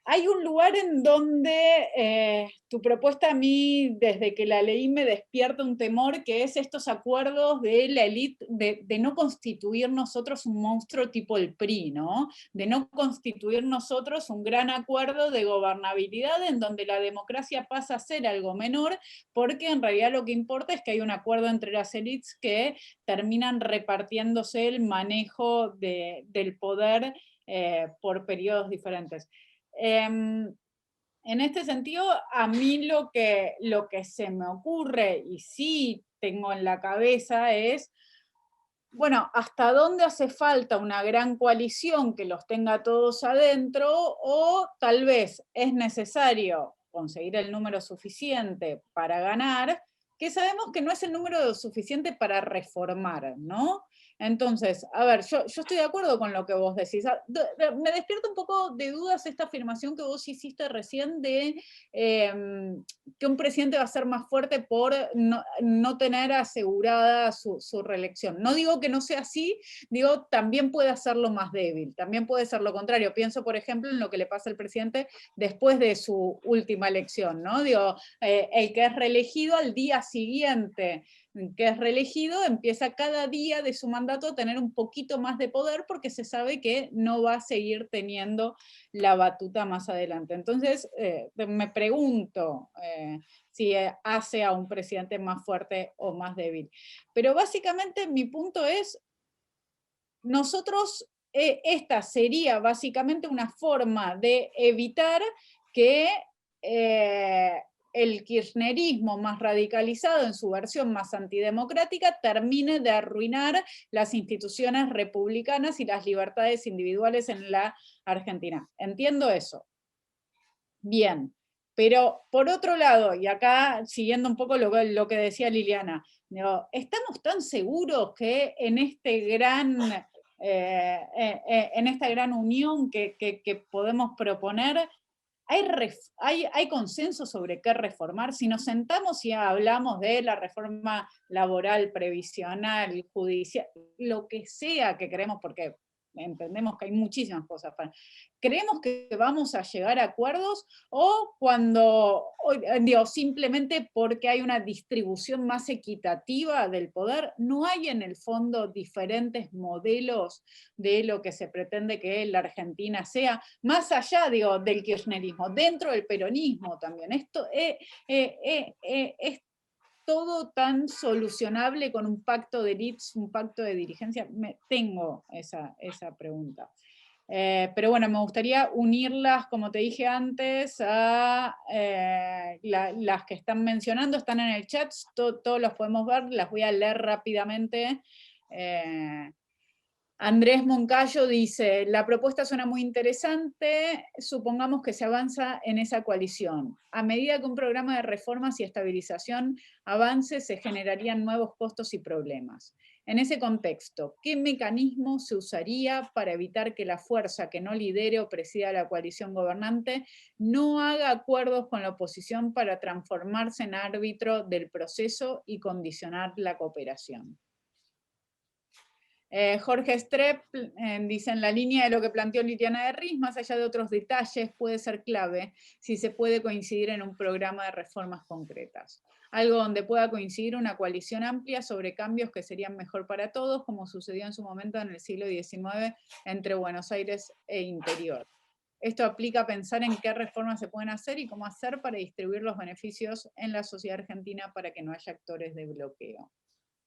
A: hay un lugar en donde tu propuesta a mí, desde que la leí, me despierta un temor, que es estos acuerdos de la élite, de no constituir nosotros un monstruo tipo el PRI, ¿no? De no constituir nosotros un gran acuerdo de gobernabilidad en donde la democracia pasa a ser algo menor, porque en realidad lo que importa es que hay un acuerdo entre las élites que terminan repartiéndose el manejo del poder por periodos diferentes. En este sentido, a mí lo que se me ocurre, y sí tengo en la cabeza, es, bueno, ¿hasta dónde hace falta una gran coalición que los tenga todos adentro? O tal vez es necesario conseguir el número suficiente para ganar, que sabemos que no es el número suficiente para reformar, ¿no? Entonces, a ver, yo estoy de acuerdo con lo que vos decís. Me despierta un poco de dudas esta afirmación que vos hiciste recién de que un presidente va a ser más fuerte por no tener asegurada su reelección. No digo que no sea así, digo, también puede hacerlo más débil, también puede ser lo contrario. Pienso, por ejemplo, en lo que le pasa al presidente después de su última elección, ¿no? Digo, el que es reelegido al día siguiente que es reelegido, empieza cada día de su mandato a tener un poquito más de poder porque se sabe que no va a seguir teniendo la batuta más adelante. Entonces, me pregunto si hace a un presidente más fuerte o más débil. Pero básicamente mi punto es, nosotros, esta sería básicamente una forma de evitar que el kirchnerismo más radicalizado en su versión más antidemocrática termine de arruinar las instituciones republicanas y las libertades individuales en la Argentina. Entiendo eso. Bien, pero por otro lado, y acá siguiendo un poco lo que decía Liliana, digo, ¿estamos tan seguros que en este en esta gran unión que podemos proponer, hay consenso sobre qué reformar? Si nos sentamos y hablamos de la reforma laboral, previsional, judicial, lo que sea que queremos, porque entendemos que hay muchísimas cosas para... ¿Creemos que vamos a llegar a acuerdos? O digo, simplemente porque hay una distribución más equitativa del poder, no hay en el fondo diferentes modelos de lo que se pretende que la Argentina sea, más allá, digo, del kirchnerismo, dentro del peronismo también. Esto es todo tan solucionable con un pacto de elites, un pacto de dirigencia. Tengo esa pregunta. Pero bueno, me gustaría unirlas, como te dije antes, a las que están mencionando, están en el chat, todos los podemos ver, las voy a leer rápidamente. Andrés Moncayo dice, la propuesta suena muy interesante, supongamos que se avanza en esa coalición. A medida que un programa de reformas y estabilización avance, se generarían nuevos costos y problemas. En ese contexto, ¿qué mecanismo se usaría para evitar que la fuerza que no lidere o presida la coalición gobernante no haga acuerdos con la oposición para transformarse en árbitro del proceso y condicionar la cooperación? Jorge Strepp dice, en la línea de lo que planteó Liliana de Riz, más allá de otros detalles, puede ser clave si se puede coincidir en un programa de reformas concretas. Algo donde pueda coincidir una coalición amplia sobre cambios que serían mejor para todos, como sucedió en su momento en el siglo XIX entre Buenos Aires e Interior. Esto aplica a pensar en qué reformas se pueden hacer y cómo hacer para distribuir los beneficios en la sociedad argentina para que no haya actores de bloqueo.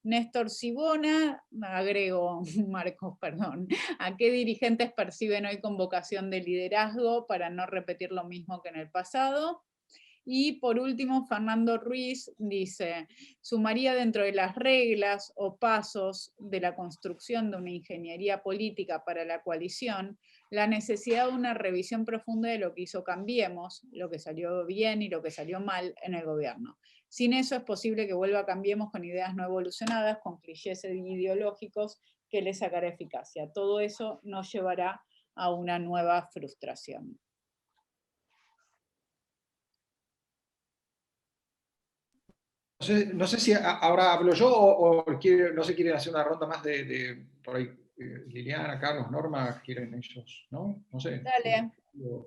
A: Néstor Sibona, agrego, Marcos, perdón, ¿a qué dirigentes perciben hoy con vocación de liderazgo para no repetir lo mismo que en el pasado? Y por último, Fernando Ruiz dice, sumaría dentro de las reglas o pasos de la construcción de una ingeniería política para la coalición, la necesidad de una revisión profunda de lo que hizo Cambiemos, lo que salió bien y lo que salió mal en el gobierno. Sin eso es posible que vuelva Cambiemos con ideas no evolucionadas, con clichés ideológicos que le sacará eficacia. Todo eso nos llevará a una nueva frustración.
C: No sé si ahora hablo yo o no se quieren hacer una ronda más por ahí, Liliana, Carlos, Norma, quieren ellos, ¿no? No sé.
A: Dale.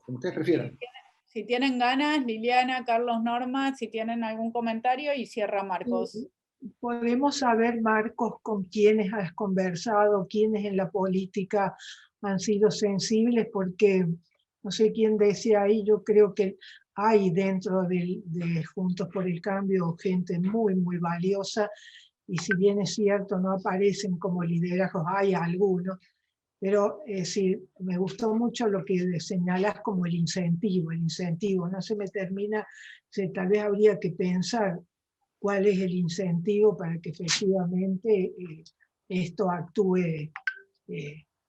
C: como ustedes prefieran.
A: Si tienen ganas, Liliana, Carlos, Norma, si tienen algún comentario, y cierra Marcos.
E: ¿Podemos saber, Marcos, con quiénes has conversado, quiénes en la política han sido sensibles? Porque no sé quién decía ahí, yo creo que hay dentro de Juntos por el Cambio gente muy, muy valiosa, y si bien es cierto, no aparecen como liderazgos, hay algunos, pero sí, me gustó mucho lo que señalás como el incentivo, no se me termina, tal vez habría que pensar cuál es el incentivo para que efectivamente esto actúe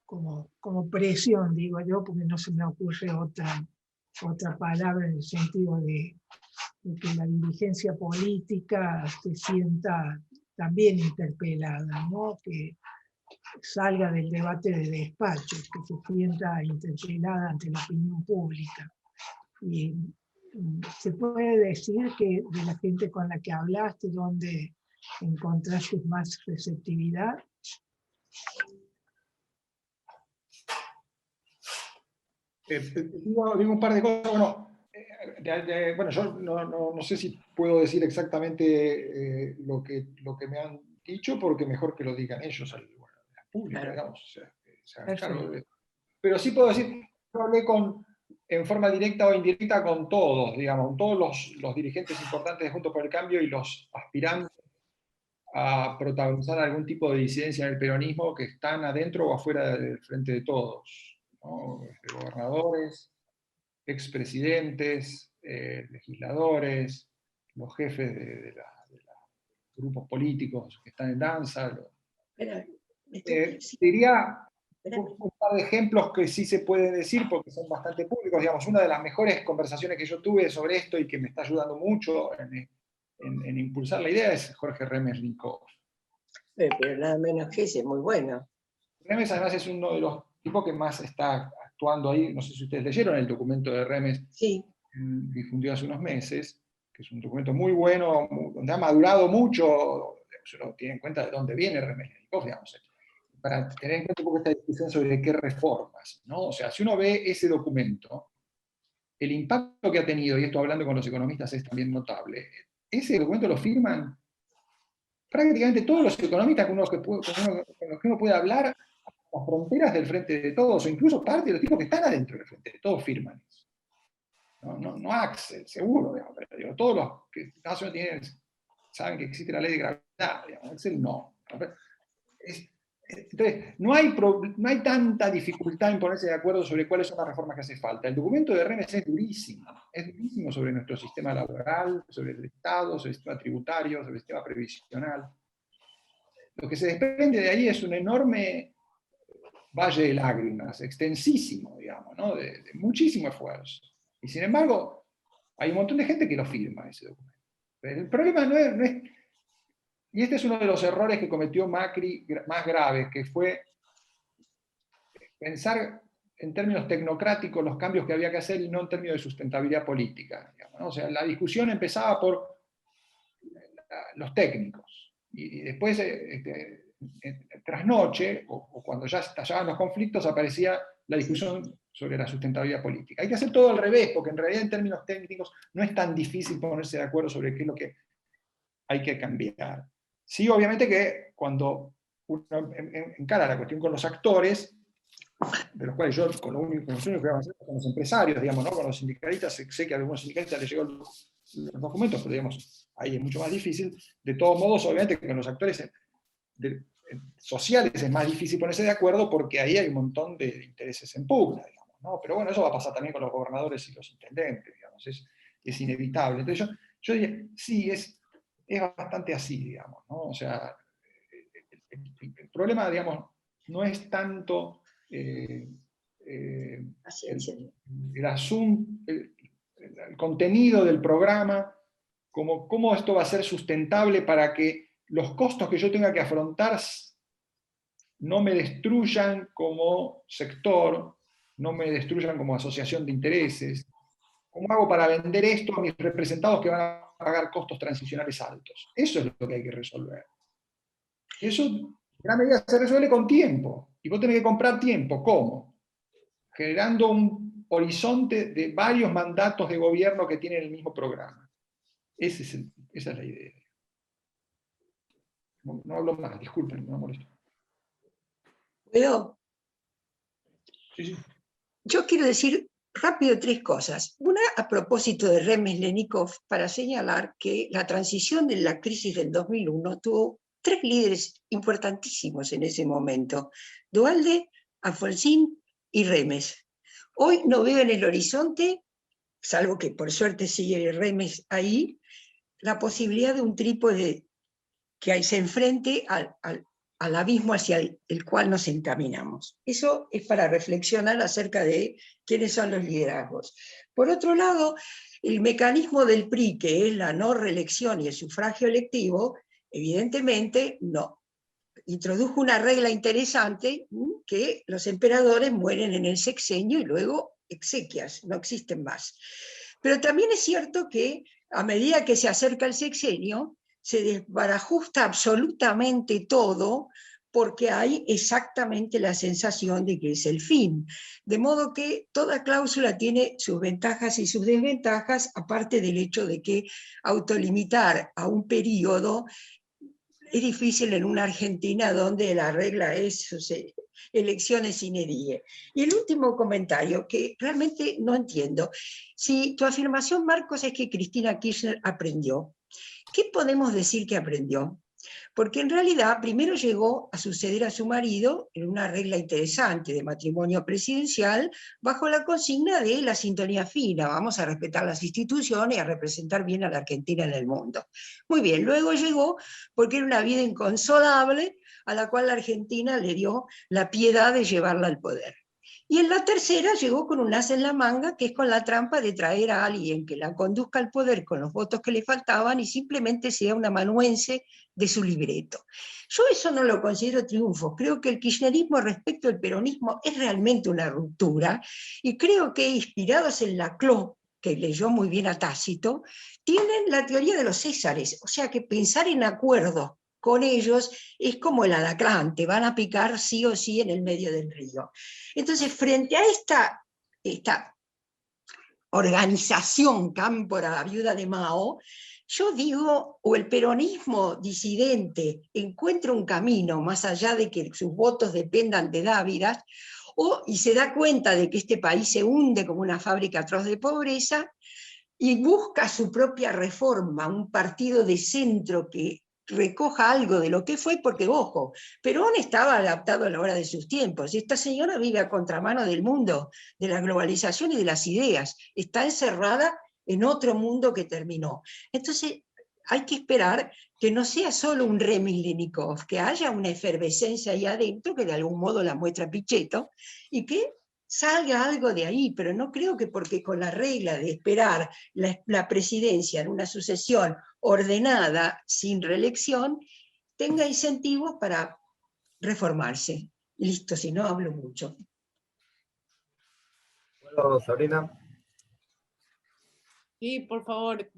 E: como presión, digo yo, porque no se me ocurre otra palabra en el sentido de que la dirigencia política se sienta también interpelada, ¿no? Que salga del debate de despachos, que se sienta interpelada ante la opinión pública. Y se puede decir que de la gente con la que hablaste, ¿dónde encontraste más receptividad?
C: Digo un par de cosas. Bueno, yo no sé si puedo decir exactamente lo que me han dicho, porque mejor que lo digan ellos al público,
E: Claro.
C: digamos. O sea, claro, pero sí puedo decir, yo hablé en forma directa o indirecta con todos, digamos, todos los dirigentes importantes de Juntos por el Cambio y los aspirantes a protagonizar algún tipo de disidencia en el peronismo que están adentro o afuera del frente de todos, ¿no? Gobernadores, expresidentes, legisladores, los jefes de los grupos políticos que están en danza. Diría un par de ejemplos que sí se pueden decir porque son bastante públicos. Digamos, una de las mejores conversaciones que yo tuve sobre esto y que me está ayudando mucho en impulsar la idea es Jorge Remes Rincón.
D: Pero nada menos que ese, muy bueno.
C: Remes además es uno de los tipos que más está actuando ahí. No sé si ustedes leyeron el documento de Remes,
D: sí,
C: difundido hace unos meses, que es un documento muy bueno, donde ha madurado mucho. Se lo tiene en cuenta de dónde viene Remes Rincón, digamos, para tener en cuenta un poco esta discusión sobre qué reformas, ¿no? O sea, si uno ve ese documento, el impacto que ha tenido, y esto hablando con los economistas es también notable, ese documento lo firman prácticamente todos los economistas con los que uno puede hablar, a las fronteras del frente de todos, o incluso parte de los tipos que están adentro del frente de todos firman eso. No Axel, seguro, digamos, pero digo, todos los que más o menos saben que existe la ley de gravedad, digamos, Axel no. Entonces, no hay tanta dificultad en ponerse de acuerdo sobre cuáles son las reformas que hace falta. El documento de Remes es durísimo sobre nuestro sistema laboral, sobre el Estado, sobre el sistema tributario, sobre el sistema previsional. Lo que se desprende de ahí es un enorme valle de lágrimas, extensísimo, digamos, ¿no? de muchísimo esfuerzo. Y sin embargo, hay un montón de gente que lo firma ese documento. Pero el problema no es. Y este es uno de los errores que cometió Macri más graves, que fue pensar en términos tecnocráticos los cambios que había que hacer y no en términos de sustentabilidad política. Digamos, ¿no? O sea, la discusión empezaba por los técnicos. Y después, tras noche, o cuando ya estallaban los conflictos, aparecía la discusión sobre la sustentabilidad política. Hay que hacer todo al revés, porque en realidad en términos técnicos no es tan difícil ponerse de acuerdo sobre qué es lo que hay que cambiar. Sí, obviamente que cuando uno encara la cuestión con los actores, de los cuales yo con los únicos que voy a avanzar con los empresarios, digamos, ¿no? Con los sindicalistas, sé que a algunos sindicalistas les llegó los documentos, pero digamos, ahí es mucho más difícil. De todos modos, obviamente que con los actores sociales es más difícil ponerse de acuerdo porque ahí hay un montón de intereses en pugna, digamos, ¿no? Pero bueno, eso va a pasar también con los gobernadores y los intendentes, digamos, es inevitable. Entonces yo diría, sí, es bastante así, digamos, ¿no? O sea, el problema, digamos, no es tanto el asunto, el contenido del programa, como cómo esto va a ser sustentable para que los costos que yo tenga que afrontar no me destruyan como sector, no me destruyan como asociación de intereses. ¿Cómo hago para vender esto a mis representados que van a pagar costos transicionales altos? Eso es lo que hay que resolver. Eso, en gran medida, se resuelve con tiempo. Y vos tenés que comprar tiempo. ¿Cómo? Generando un horizonte de varios mandatos de gobierno que tienen el mismo programa. Esa es la idea. No hablo más, disculpen, no me molesto.
D: ¿Puedo?
C: Sí.
D: Yo quiero decir rápido 3 cosas. Una, a propósito de Remeslenikov, para señalar que la transición de la crisis del 2001 tuvo 3 líderes importantísimos en ese momento: Duhalde, Alfonsín y Remes. Hoy no veo en el horizonte, salvo que por suerte sigue Remes ahí, la posibilidad de un trípode que se enfrente al abismo hacia el cual nos encaminamos. Eso es para reflexionar acerca de quiénes son los liderazgos. Por otro lado, el mecanismo del PRI, que es la no reelección y el sufragio electivo, evidentemente no. Introdujo una regla interesante, que los emperadores mueren en el sexenio y luego exequias, no existen más. Pero también es cierto que a medida que se acerca el sexenio, se desbarajusta absolutamente todo, porque hay exactamente la sensación de que es el fin. De modo que toda cláusula tiene sus ventajas y sus desventajas, aparte del hecho de que autolimitar a un periodo es difícil en una Argentina donde la regla es elecciones sine die. Y el último comentario, que realmente no entiendo. Si tu afirmación, Marcos, es que Cristina Kirchner aprendió, ¿qué podemos decir que aprendió? Porque en realidad primero llegó a suceder a su marido en una regla interesante de matrimonio presidencial, bajo la consigna de la sintonía fina: vamos a respetar las instituciones y a representar bien a la Argentina en el mundo. Muy bien, luego llegó porque era una vida inconsolable a la cual la Argentina le dio la piedad de llevarla al poder. Y en la tercera llegó con un as en la manga, que es con la trampa de traer a alguien que la conduzca al poder con los votos que le faltaban y simplemente sea un amanuense de su libreto. Yo eso no lo considero triunfo. Creo que el kirchnerismo respecto al peronismo es realmente una ruptura, y creo que, inspirados en Laclau, que leyó muy bien a Tácito, tienen la teoría de los Césares, o sea que pensar en acuerdos con ellos es como el alacrán, te van a picar sí o sí en el medio del río. Entonces, frente a esta organización cámpora, la viuda de Mao, yo digo, o el peronismo disidente encuentra un camino más allá de que sus votos dependan de dávidas, y se da cuenta de que este país se hunde como una fábrica atroz de pobreza, y busca su propia reforma, un partido de centro que recoja algo de lo que fue, porque, ojo, Perón estaba adaptado a la hora de sus tiempos, y esta señora vive a contramano del mundo, de la globalización y de las ideas, está encerrada en otro mundo que terminó. Entonces, hay que esperar que no sea solo un Remeslenikov, que haya una efervescencia ahí adentro, que de algún modo la muestra Pichetto, y que salga algo de ahí, pero no creo que porque con la regla de esperar la presidencia en una sucesión ordenada, sin reelección, tenga incentivos para reformarse. Listo, si no hablo mucho.
B: Bueno, Sabrina.
A: Sí, por favor.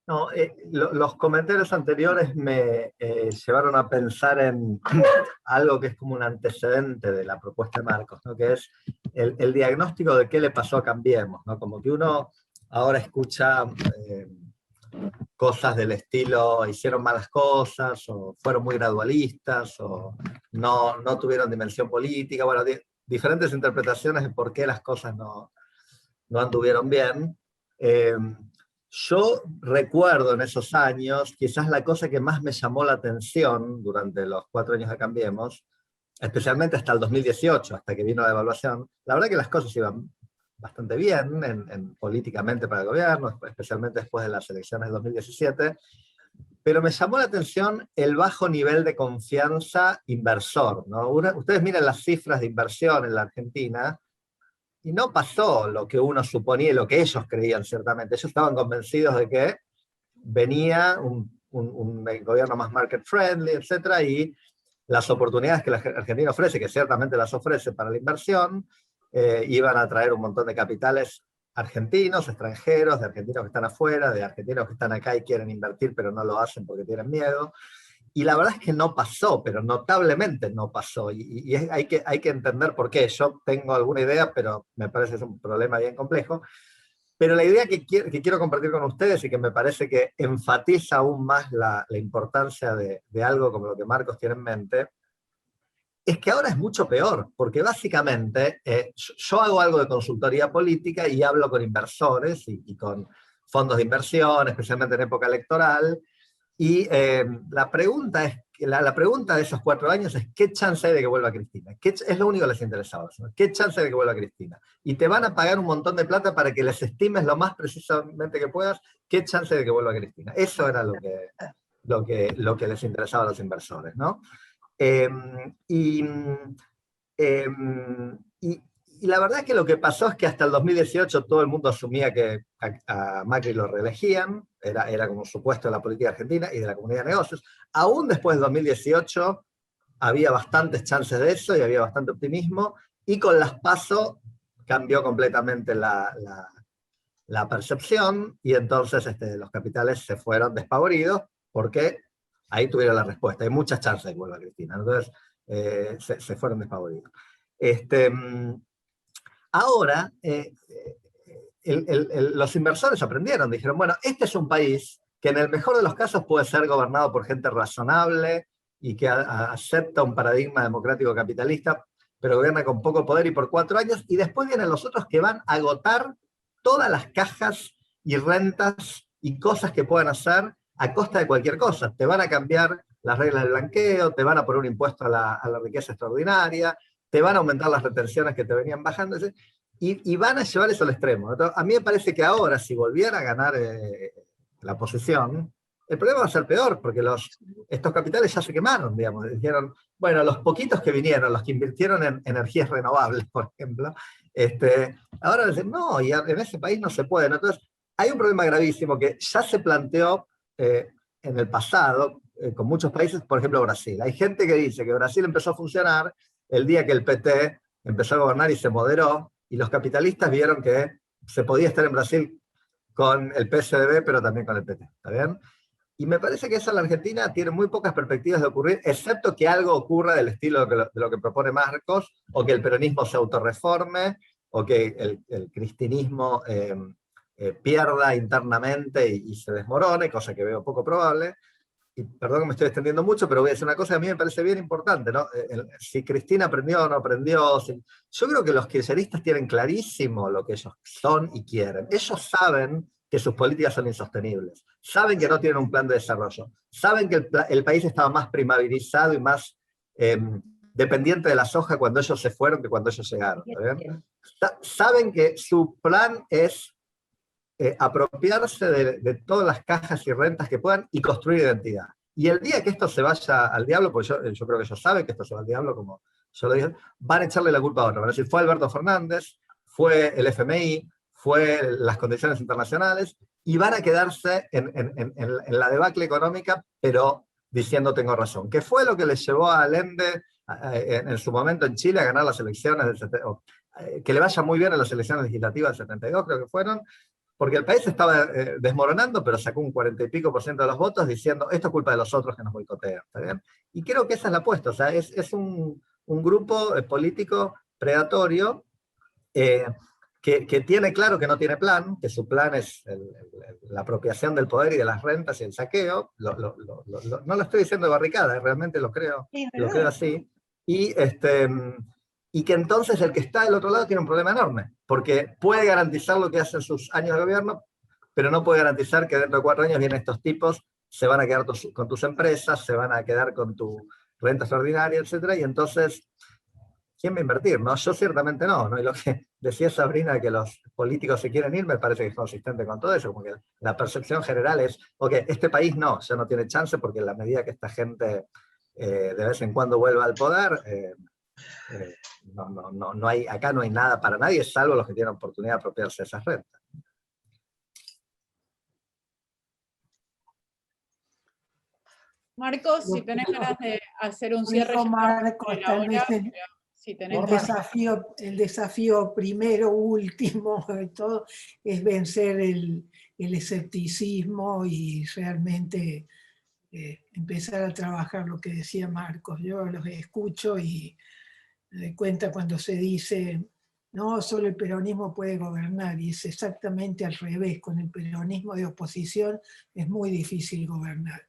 B: No, los comentarios anteriores me llevaron a pensar en algo que es como un antecedente de la propuesta de Marcos, ¿no? Que es el diagnóstico de qué le pasó a Cambiemos, ¿no? Como que uno ahora escucha cosas del estilo hicieron malas cosas, o fueron muy gradualistas, o no tuvieron dimensión política, bueno, diferentes interpretaciones de por qué las cosas no anduvieron bien. Yo recuerdo en esos años, quizás la cosa que más me llamó la atención durante los 4 años de Cambiemos, especialmente hasta el 2018, hasta que vino la devaluación, la verdad que las cosas iban bastante bien políticamente para el gobierno, especialmente después de las elecciones de 2017, pero me llamó la atención el bajo nivel de confianza inversor, ¿no? Ustedes miren las cifras de inversión en la Argentina, y no pasó lo que uno suponía y lo que ellos creían ciertamente. Ellos estaban convencidos de que venía un gobierno más market friendly, etc. Y las oportunidades que la Argentina ofrece, que ciertamente las ofrece para la inversión, iban a traer un montón de capitales argentinos, extranjeros, de argentinos que están afuera, de argentinos que están acá y quieren invertir pero no lo hacen porque tienen miedo. y la verdad es que no pasó, pero notablemente no pasó, y hay que entender por qué. Yo tengo alguna idea, pero me parece que es un problema bien complejo. Pero la idea que quiero compartir con ustedes y que me parece que enfatiza aún más la importancia de algo como lo que Marcos tiene en mente, es que ahora es mucho peor, porque básicamente yo hago algo de consultoría política y hablo con inversores y con fondos de inversión, especialmente en época electoral, y la pregunta de esos 4 años es: ¿qué chance hay de que vuelva Cristina? Es lo único que les interesaba, ¿no? ¿Qué chance hay de que vuelva Cristina? Y te van a pagar un montón de plata para que les estimes lo más precisamente que puedas qué chance hay de que vuelva Cristina. Eso era lo que les interesaba a los inversores, ¿no? Y la verdad es que lo que pasó es que hasta el 2018 todo el mundo asumía que a Macri lo reelegían, era como supuesto de la política argentina y de la comunidad de negocios. Aún después del 2018 había bastantes chances de eso y había bastante optimismo, y con las PASO cambió completamente la percepción, y entonces los capitales se fueron despavoridos porque ahí tuvieron la respuesta. Hay muchas chances de que vuelva Cristina. Entonces se fueron despavoridos. Ahora, los inversores aprendieron, dijeron, bueno, este es un país que en el mejor de los casos puede ser gobernado por gente razonable y que acepta un paradigma democrático capitalista, pero gobierna con poco poder y por 4 años, y después vienen los otros que van a agotar todas las cajas y rentas y cosas que puedan hacer a costa de cualquier cosa. Te van a cambiar las reglas del blanqueo, te van a poner un impuesto a la riqueza extraordinaria, te van a aumentar las retenciones que te venían bajando, y van a llevar eso al extremo. Entonces, a mí me parece que ahora, si volviera a ganar la posición, el problema va a ser peor, porque estos capitales ya se quemaron, digamos. Dijeron, bueno, los poquitos que vinieron, los que invirtieron en energías renovables, por ejemplo, ahora dicen, no, y en ese país no se puede, ¿no? Entonces, hay un problema gravísimo que ya se planteó en el pasado, con muchos países, por ejemplo Brasil. Hay gente que dice que Brasil empezó a funcionar el día que el PT empezó a gobernar y se moderó, y los capitalistas vieron que se podía estar en Brasil con el PSDB, pero también con el PT, ¿está bien? Y me parece que eso en la Argentina tiene muy pocas perspectivas de ocurrir, excepto que algo ocurra del estilo de lo que propone Marcos, o que el peronismo se autorreforme, o que el cristinismo pierda internamente y se desmorone, cosa que veo poco probable. Y perdón que me estoy extendiendo mucho, pero voy a decir una cosa que a mí me parece bien importante, ¿no? Si Cristina aprendió o no aprendió, yo creo que los kirchneristas tienen clarísimo lo que ellos son y quieren. Ellos saben que sus políticas son insostenibles, saben que no tienen un plan de desarrollo, saben que el país estaba más primarizado y más dependiente de la soja cuando ellos se fueron que cuando ellos llegaron, ¿está bien? Saben que su plan es apropiarse de todas las cajas y rentas que puedan y construir identidad. Y el día que esto se vaya al diablo, pues yo creo que ellos saben que esto se va al diablo, como yo lo dije, van a echarle la culpa a otro. Van a decir, fue Alberto Fernández, fue el FMI, fue las condiciones internacionales, y van a quedarse en la debacle económica, pero diciendo tengo razón. Que fue lo que les llevó a Allende en su momento en Chile a ganar las elecciones del 72, que le vaya muy bien en las elecciones legislativas del 72, creo que fueron, porque el país estaba desmoronando, pero sacó un 40 y pico % de los votos diciendo, esto es culpa de los otros que nos boicotean, ¿está bien? Y creo que esa es la apuesta, o sea, es un grupo político predatorio que tiene claro que no tiene plan, que su plan es la apropiación del poder y de las rentas y el saqueo. No lo estoy diciendo de barricada, realmente lo creo así. Y que entonces el que está del otro lado tiene un problema enorme, porque puede garantizar lo que hacen sus años de gobierno, pero no puede garantizar que dentro de 4 años vienen estos tipos, se van a quedar con tus empresas, se van a quedar con tu renta extraordinaria, etc. Y entonces, ¿quién va a invertir? ¿No? Yo ciertamente no. Y lo que decía Sabrina, que los políticos se quieren ir, me parece que es consistente con todo eso, como que la percepción general es, ok, este país ya no tiene chance, porque en la medida que esta gente de vez en cuando vuelva al poder, acá no hay nada para nadie, salvo los que tienen oportunidad de apropiarse de esas rentas.
A: Marcos, si tenés ganas de hacer un cierre,
E: Marcos, tal vez el desafío primero, último, de todo, es vencer el escepticismo y realmente empezar a trabajar lo que decía Marcos. Yo los escucho y me doy cuenta cuando se dice, no, solo el peronismo puede gobernar, y es exactamente al revés. Con el peronismo de oposición es muy difícil gobernar.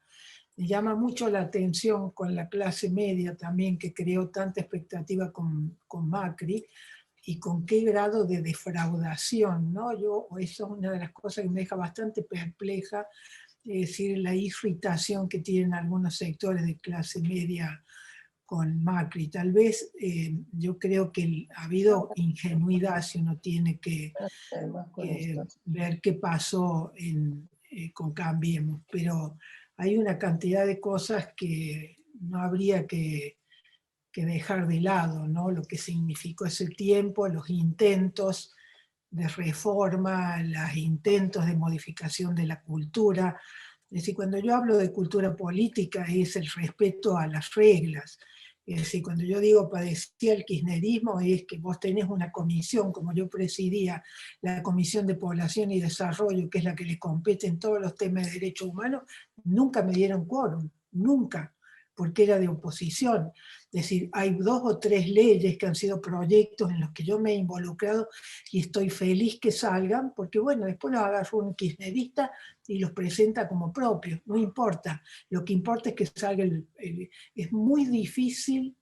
E: Me llama mucho la atención con la clase media también, que creó tanta expectativa con Macri, y con qué grado de defraudación, ¿no? Eso es una de las cosas que me deja bastante perpleja, es decir, la irritación que tienen algunos sectores de clase media con Macri. Tal vez yo creo que ha habido ingenuidad si uno tiene que ver qué pasó con Cambiemos, pero hay una cantidad de cosas que no habría que dejar de lado, ¿no? Lo que significó ese tiempo, los intentos de reforma, los intentos de modificación de la cultura. Es decir, cuando yo hablo de cultura política es el respeto a las reglas. Es decir, cuando yo digo padecía el kirchnerismo es que vos tenés una comisión, como yo presidía la Comisión de Población y Desarrollo, que es la que le compete en todos los temas de derechos humanos, nunca me dieron quórum, nunca, porque era de oposición. Es decir, hay 2 o 3 leyes que han sido proyectos en los que yo me he involucrado y estoy feliz que salgan, porque bueno, después los agarra un kirchnerista y los presenta como propios, no importa. Lo que importa es que salga es muy difícil,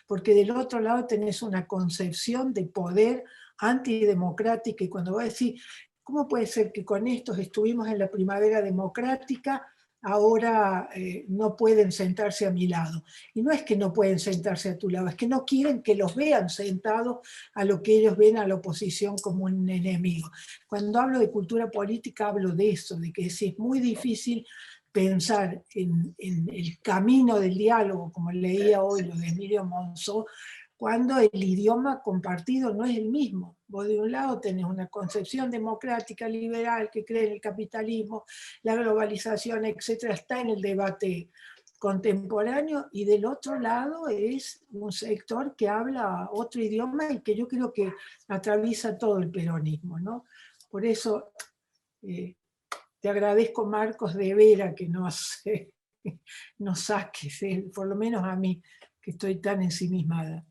E: porque del otro lado tenés una concepción de poder antidemocrática, y cuando vas a decir, ¿cómo puede ser que con estos estuvimos en la primavera democrática, ahora no pueden sentarse a mi lado? Y no es que no pueden sentarse a tu lado, es que no quieren que los vean sentados a lo que ellos ven a la oposición como un enemigo. Cuando hablo de cultura política hablo de eso, de que es muy difícil pensar en el camino del diálogo, como leía hoy lo de Emilio Monzó, cuando el idioma compartido no es el mismo. Vos de un lado tenés una concepción democrática, liberal, que cree en el capitalismo, la globalización, etcétera, está en el debate contemporáneo, y del otro lado es un sector que habla otro idioma y que yo creo que atraviesa todo el peronismo, ¿no? Por eso te agradezco, Marcos, de veras que nos saques, por lo menos a mí, que estoy tan ensimismada.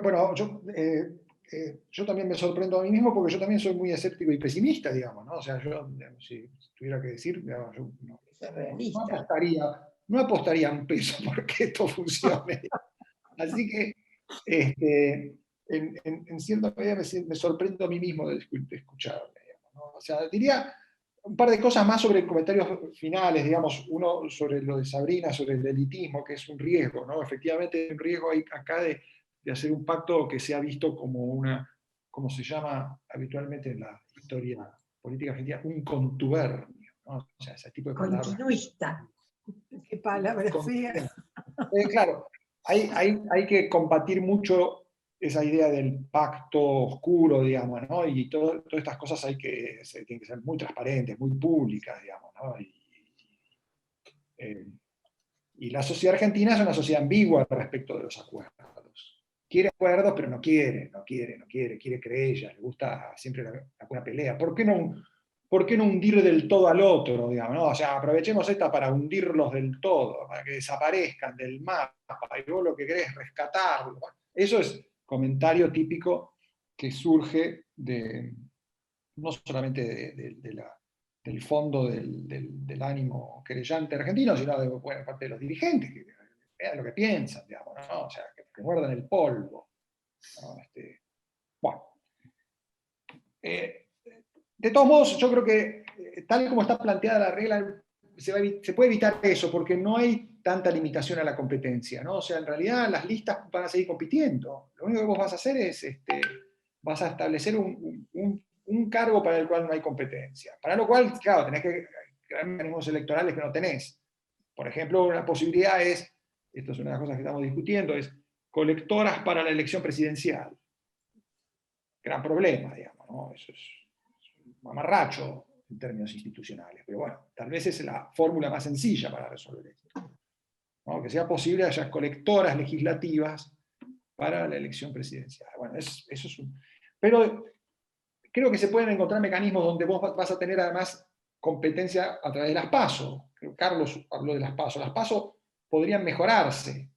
C: Bueno, yo también me sorprendo a mí mismo porque yo también soy muy escéptico y pesimista, digamos, ¿no? O sea, yo, digamos, si tuviera que decir, digamos, yo no apostaría un peso porque esto funcione. Así que, en cierta medida me sorprendo a mí mismo de escucharme, digamos, ¿no? O sea, diría un par de cosas más sobre comentarios finales, digamos, uno sobre lo de Sabrina, sobre el elitismo, que es un riesgo, ¿no? Efectivamente hay un riesgo acá de hacer un pacto que se ha visto como como se llama habitualmente en la historia política argentina, un contubernio, ¿no? O sea, ese tipo de palabras.
D: Continuista.
E: Qué palabra fea.
C: Claro, hay que combatir mucho esa idea del pacto oscuro, digamos, ¿no? Y todas estas cosas tienen que ser muy transparentes, muy públicas, digamos, ¿no? Y la sociedad argentina es una sociedad ambigua respecto de los acuerdos. Quiere acuerdos, pero no quiere querellas, le gusta siempre una pelea. ¿Por qué no hundir del todo al otro, digamos, ¿no? O sea, aprovechemos esta para hundirlos del todo, para que desaparezcan del mapa, y vos lo que querés es rescatarlos. Eso es comentario típico que surge no solamente del fondo del ánimo querellante argentino, sino de buena parte de los dirigentes, que vean lo que piensan, digamos, ¿no? O sea, que muerdan el polvo, ¿no? Bueno. De todos modos, yo creo que tal como está planteada la regla, se puede evitar eso, porque no hay tanta limitación a la competencia, ¿no? O sea, en realidad las listas van a seguir compitiendo. Lo único que vos vas a hacer es, vas a establecer un cargo para el cual no hay competencia. Para lo cual, claro, tenés que crear mecanismos electorales que no tenés. Por ejemplo, una posibilidad es, esto es una de las cosas que estamos discutiendo, es colectoras para la elección presidencial. Gran problema, digamos, ¿no? Eso es un mamarracho en términos institucionales, pero bueno, tal vez es la fórmula más sencilla para resolver esto, ¿no? Que sea posible que haya colectoras legislativas para la elección presidencial. Bueno, eso es pero creo que se pueden encontrar mecanismos donde vos vas a tener además competencia a través de las PASO. Carlos habló de las PASO. Las PASO podrían mejorarse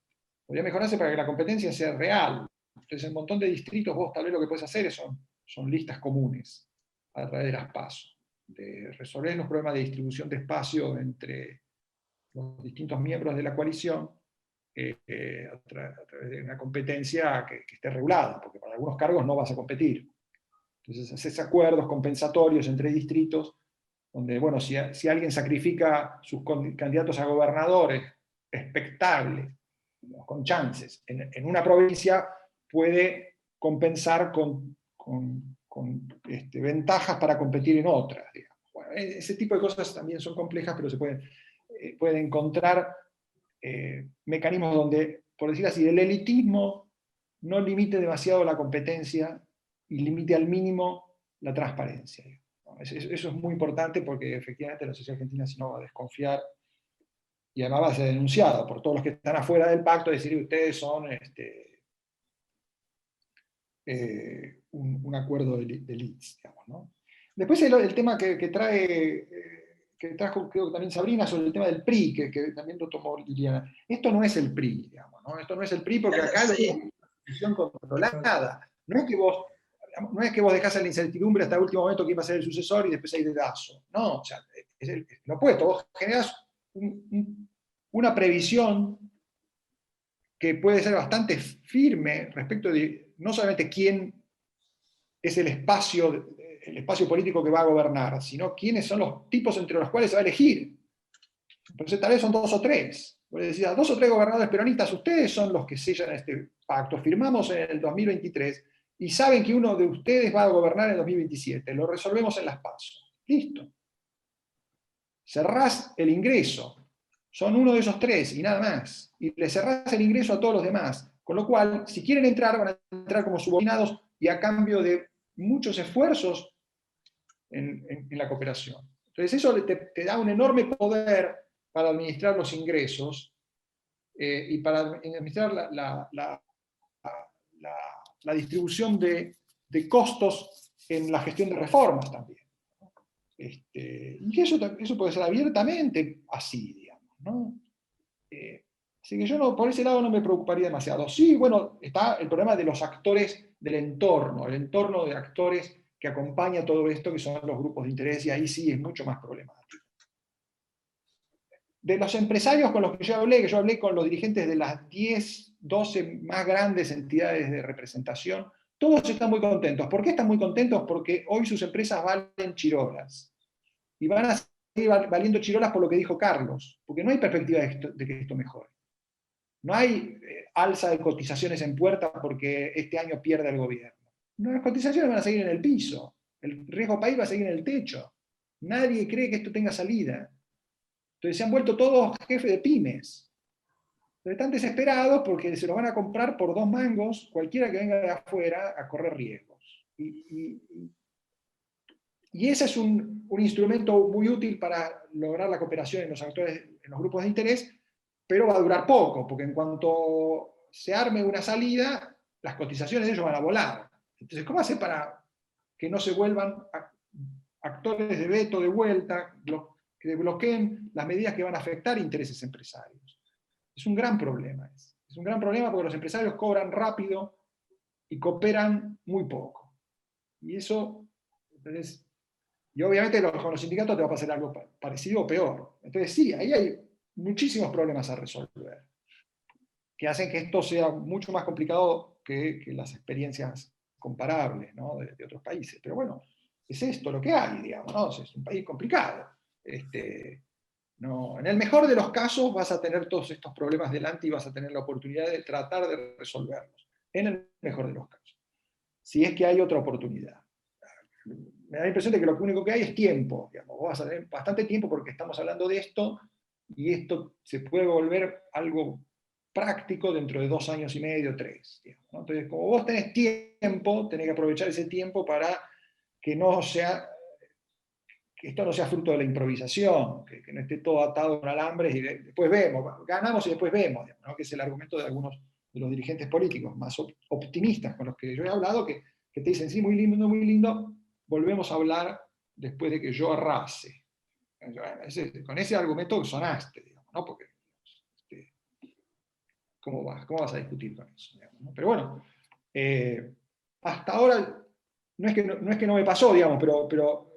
C: para que la competencia sea real. Entonces, en un montón de distritos vos tal vez lo que puedes hacer son listas comunes a través de las PASO, de resolver los problemas de distribución de espacio entre los distintos miembros de la coalición a través de una competencia que esté regulada, porque para algunos cargos no vas a competir. Entonces haces acuerdos compensatorios entre distritos, donde, bueno, si alguien sacrifica sus candidatos a gobernadores expectables, con chances, en una provincia puede compensar con ventajas para competir en otras. Digamos. Bueno, ese tipo de cosas también son complejas, pero se pueden encontrar mecanismos donde, por decir así, el elitismo no limite demasiado la competencia y limite al mínimo la transparencia. Eso es muy importante porque efectivamente la sociedad argentina si no va a desconfiar y además va a ser denunciado por todos los que están afuera del pacto, decir ustedes son un acuerdo de elites, digamos, ¿no? Después el tema que trajo creo que también Sabrina sobre el tema del PRI, que también lo tomó Liliana. Esto no es el PRI, digamos, ¿no? Esto no es el PRI porque acá es una decisión controlada. No es que vos dejás en la incertidumbre hasta el último momento quién va a ser el sucesor y después hay dedazo. No, o sea, es lo opuesto. Vos generás una previsión que puede ser bastante firme respecto de no solamente quién es el espacio político que va a gobernar, sino quiénes son los tipos entre los cuales se va a elegir. Entonces tal vez son 2 o 3. Vos decís, a 2 o 3 gobernadores peronistas, ustedes son los que sellan este pacto. Firmamos en el 2023 y saben que uno de ustedes va a gobernar en el 2027. Lo resolvemos en las PASO. Listo. Cerrás el ingreso. Son uno de esos 3 y nada más. Y le cerrás el ingreso a todos los demás. Con lo cual, si quieren entrar, van a entrar como subordinados y a cambio de muchos esfuerzos en la cooperación. Entonces eso te da un enorme poder para administrar los ingresos y para administrar la distribución de costos en la gestión de reformas también. Y eso puede ser abiertamente así, digamos, ¿no? Así que yo por ese lado no me preocuparía demasiado. Sí, bueno, está el problema de los actores del entorno, el entorno de actores que acompaña todo esto, que son los grupos de interés, y ahí sí es mucho más problemático. De los empresarios con los que yo hablé con los dirigentes de las 10, 12 más grandes entidades de representación, todos están muy contentos. ¿Por qué están muy contentos? Porque hoy sus empresas valen chirolas. Y van a seguir valiendo chirolas por lo que dijo Carlos, porque no hay perspectiva de que esto mejore. No hay alza de cotizaciones en puerta porque este año pierde el gobierno. No, las cotizaciones van a seguir en el piso. El riesgo país va a seguir en el techo. Nadie cree que esto tenga salida. Entonces se han vuelto todos jefes de pymes. Entonces están desesperados porque se lo van a comprar por 2 mangos cualquiera que venga de afuera a correr riesgos. Y ese es un instrumento muy útil para lograr la cooperación en los actores, en los grupos de interés, pero va a durar poco, porque en cuanto se arme una salida, las cotizaciones de ellos van a volar. Entonces, ¿cómo hacer para que no se vuelvan actores de veto de vuelta, que bloqueen las medidas que van a afectar intereses empresarios? Es un gran problema. Es un gran problema porque los empresarios cobran rápido y cooperan muy poco. Y eso, entonces, y obviamente con los sindicatos te va a pasar algo parecido o peor. Entonces sí, ahí hay muchísimos problemas a resolver, que hacen que esto sea mucho más complicado que las experiencias comparables, ¿no? de otros países. Pero bueno, es esto lo que hay, digamos, ¿no? Es un país complicado. No, en el mejor de los casos vas a tener todos estos problemas delante y vas a tener la oportunidad de tratar de resolverlos. En el mejor de los casos. Si es que hay otra oportunidad. Me da la impresión de que lo único que hay es tiempo. Digamos. Vos vas a tener bastante tiempo porque estamos hablando de esto y esto se puede volver algo práctico dentro de 2 años y medio, 3. Digamos, ¿no? Entonces, como vos tenés tiempo, tenés que aprovechar ese tiempo para que esto no sea fruto de la improvisación, que no esté todo atado con alambres y después vemos, ganamos y después vemos, digamos, ¿no? Que es el argumento de algunos de los dirigentes políticos más optimistas con los que yo he hablado, que te dicen, sí, muy lindo, volvemos a hablar después de que yo arrase. Con ese argumento sonaste, digamos, ¿no? Porque, ¿cómo vas a discutir con eso? Digamos, ¿no? Pero bueno, hasta ahora, no es que no me pasó, digamos, pero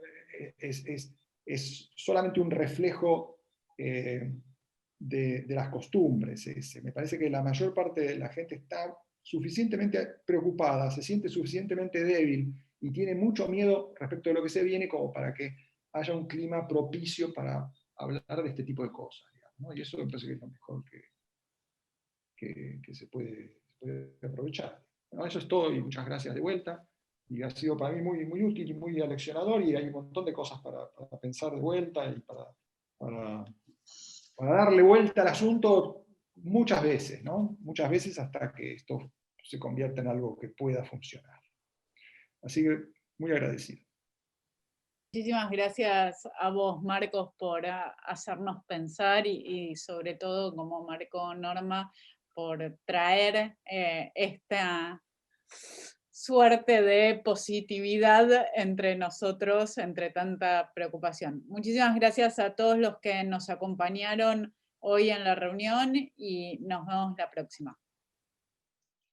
C: es solamente un reflejo de las costumbres. Me parece que la mayor parte de la gente está suficientemente preocupada, se siente suficientemente débil y tiene mucho miedo respecto de lo que se viene como para que haya un clima propicio para hablar de este tipo de cosas, digamos, ¿no? Y eso me parece que es lo mejor que se puede aprovechar. Bueno, eso es todo y muchas gracias de vuelta. Y ha sido para mí muy, muy útil y muy aleccionador, y hay un montón de cosas para pensar de vuelta y para darle vuelta al asunto muchas veces, ¿no? Muchas veces hasta que esto se convierta en algo que pueda funcionar. Así que muy agradecido.
A: Muchísimas gracias a vos, Marcos, por hacernos pensar y sobre todo, como marcó Norma, por traer esta suerte de positividad entre nosotros, entre tanta preocupación. Muchísimas gracias a todos los que nos acompañaron hoy en la reunión y nos vemos la próxima.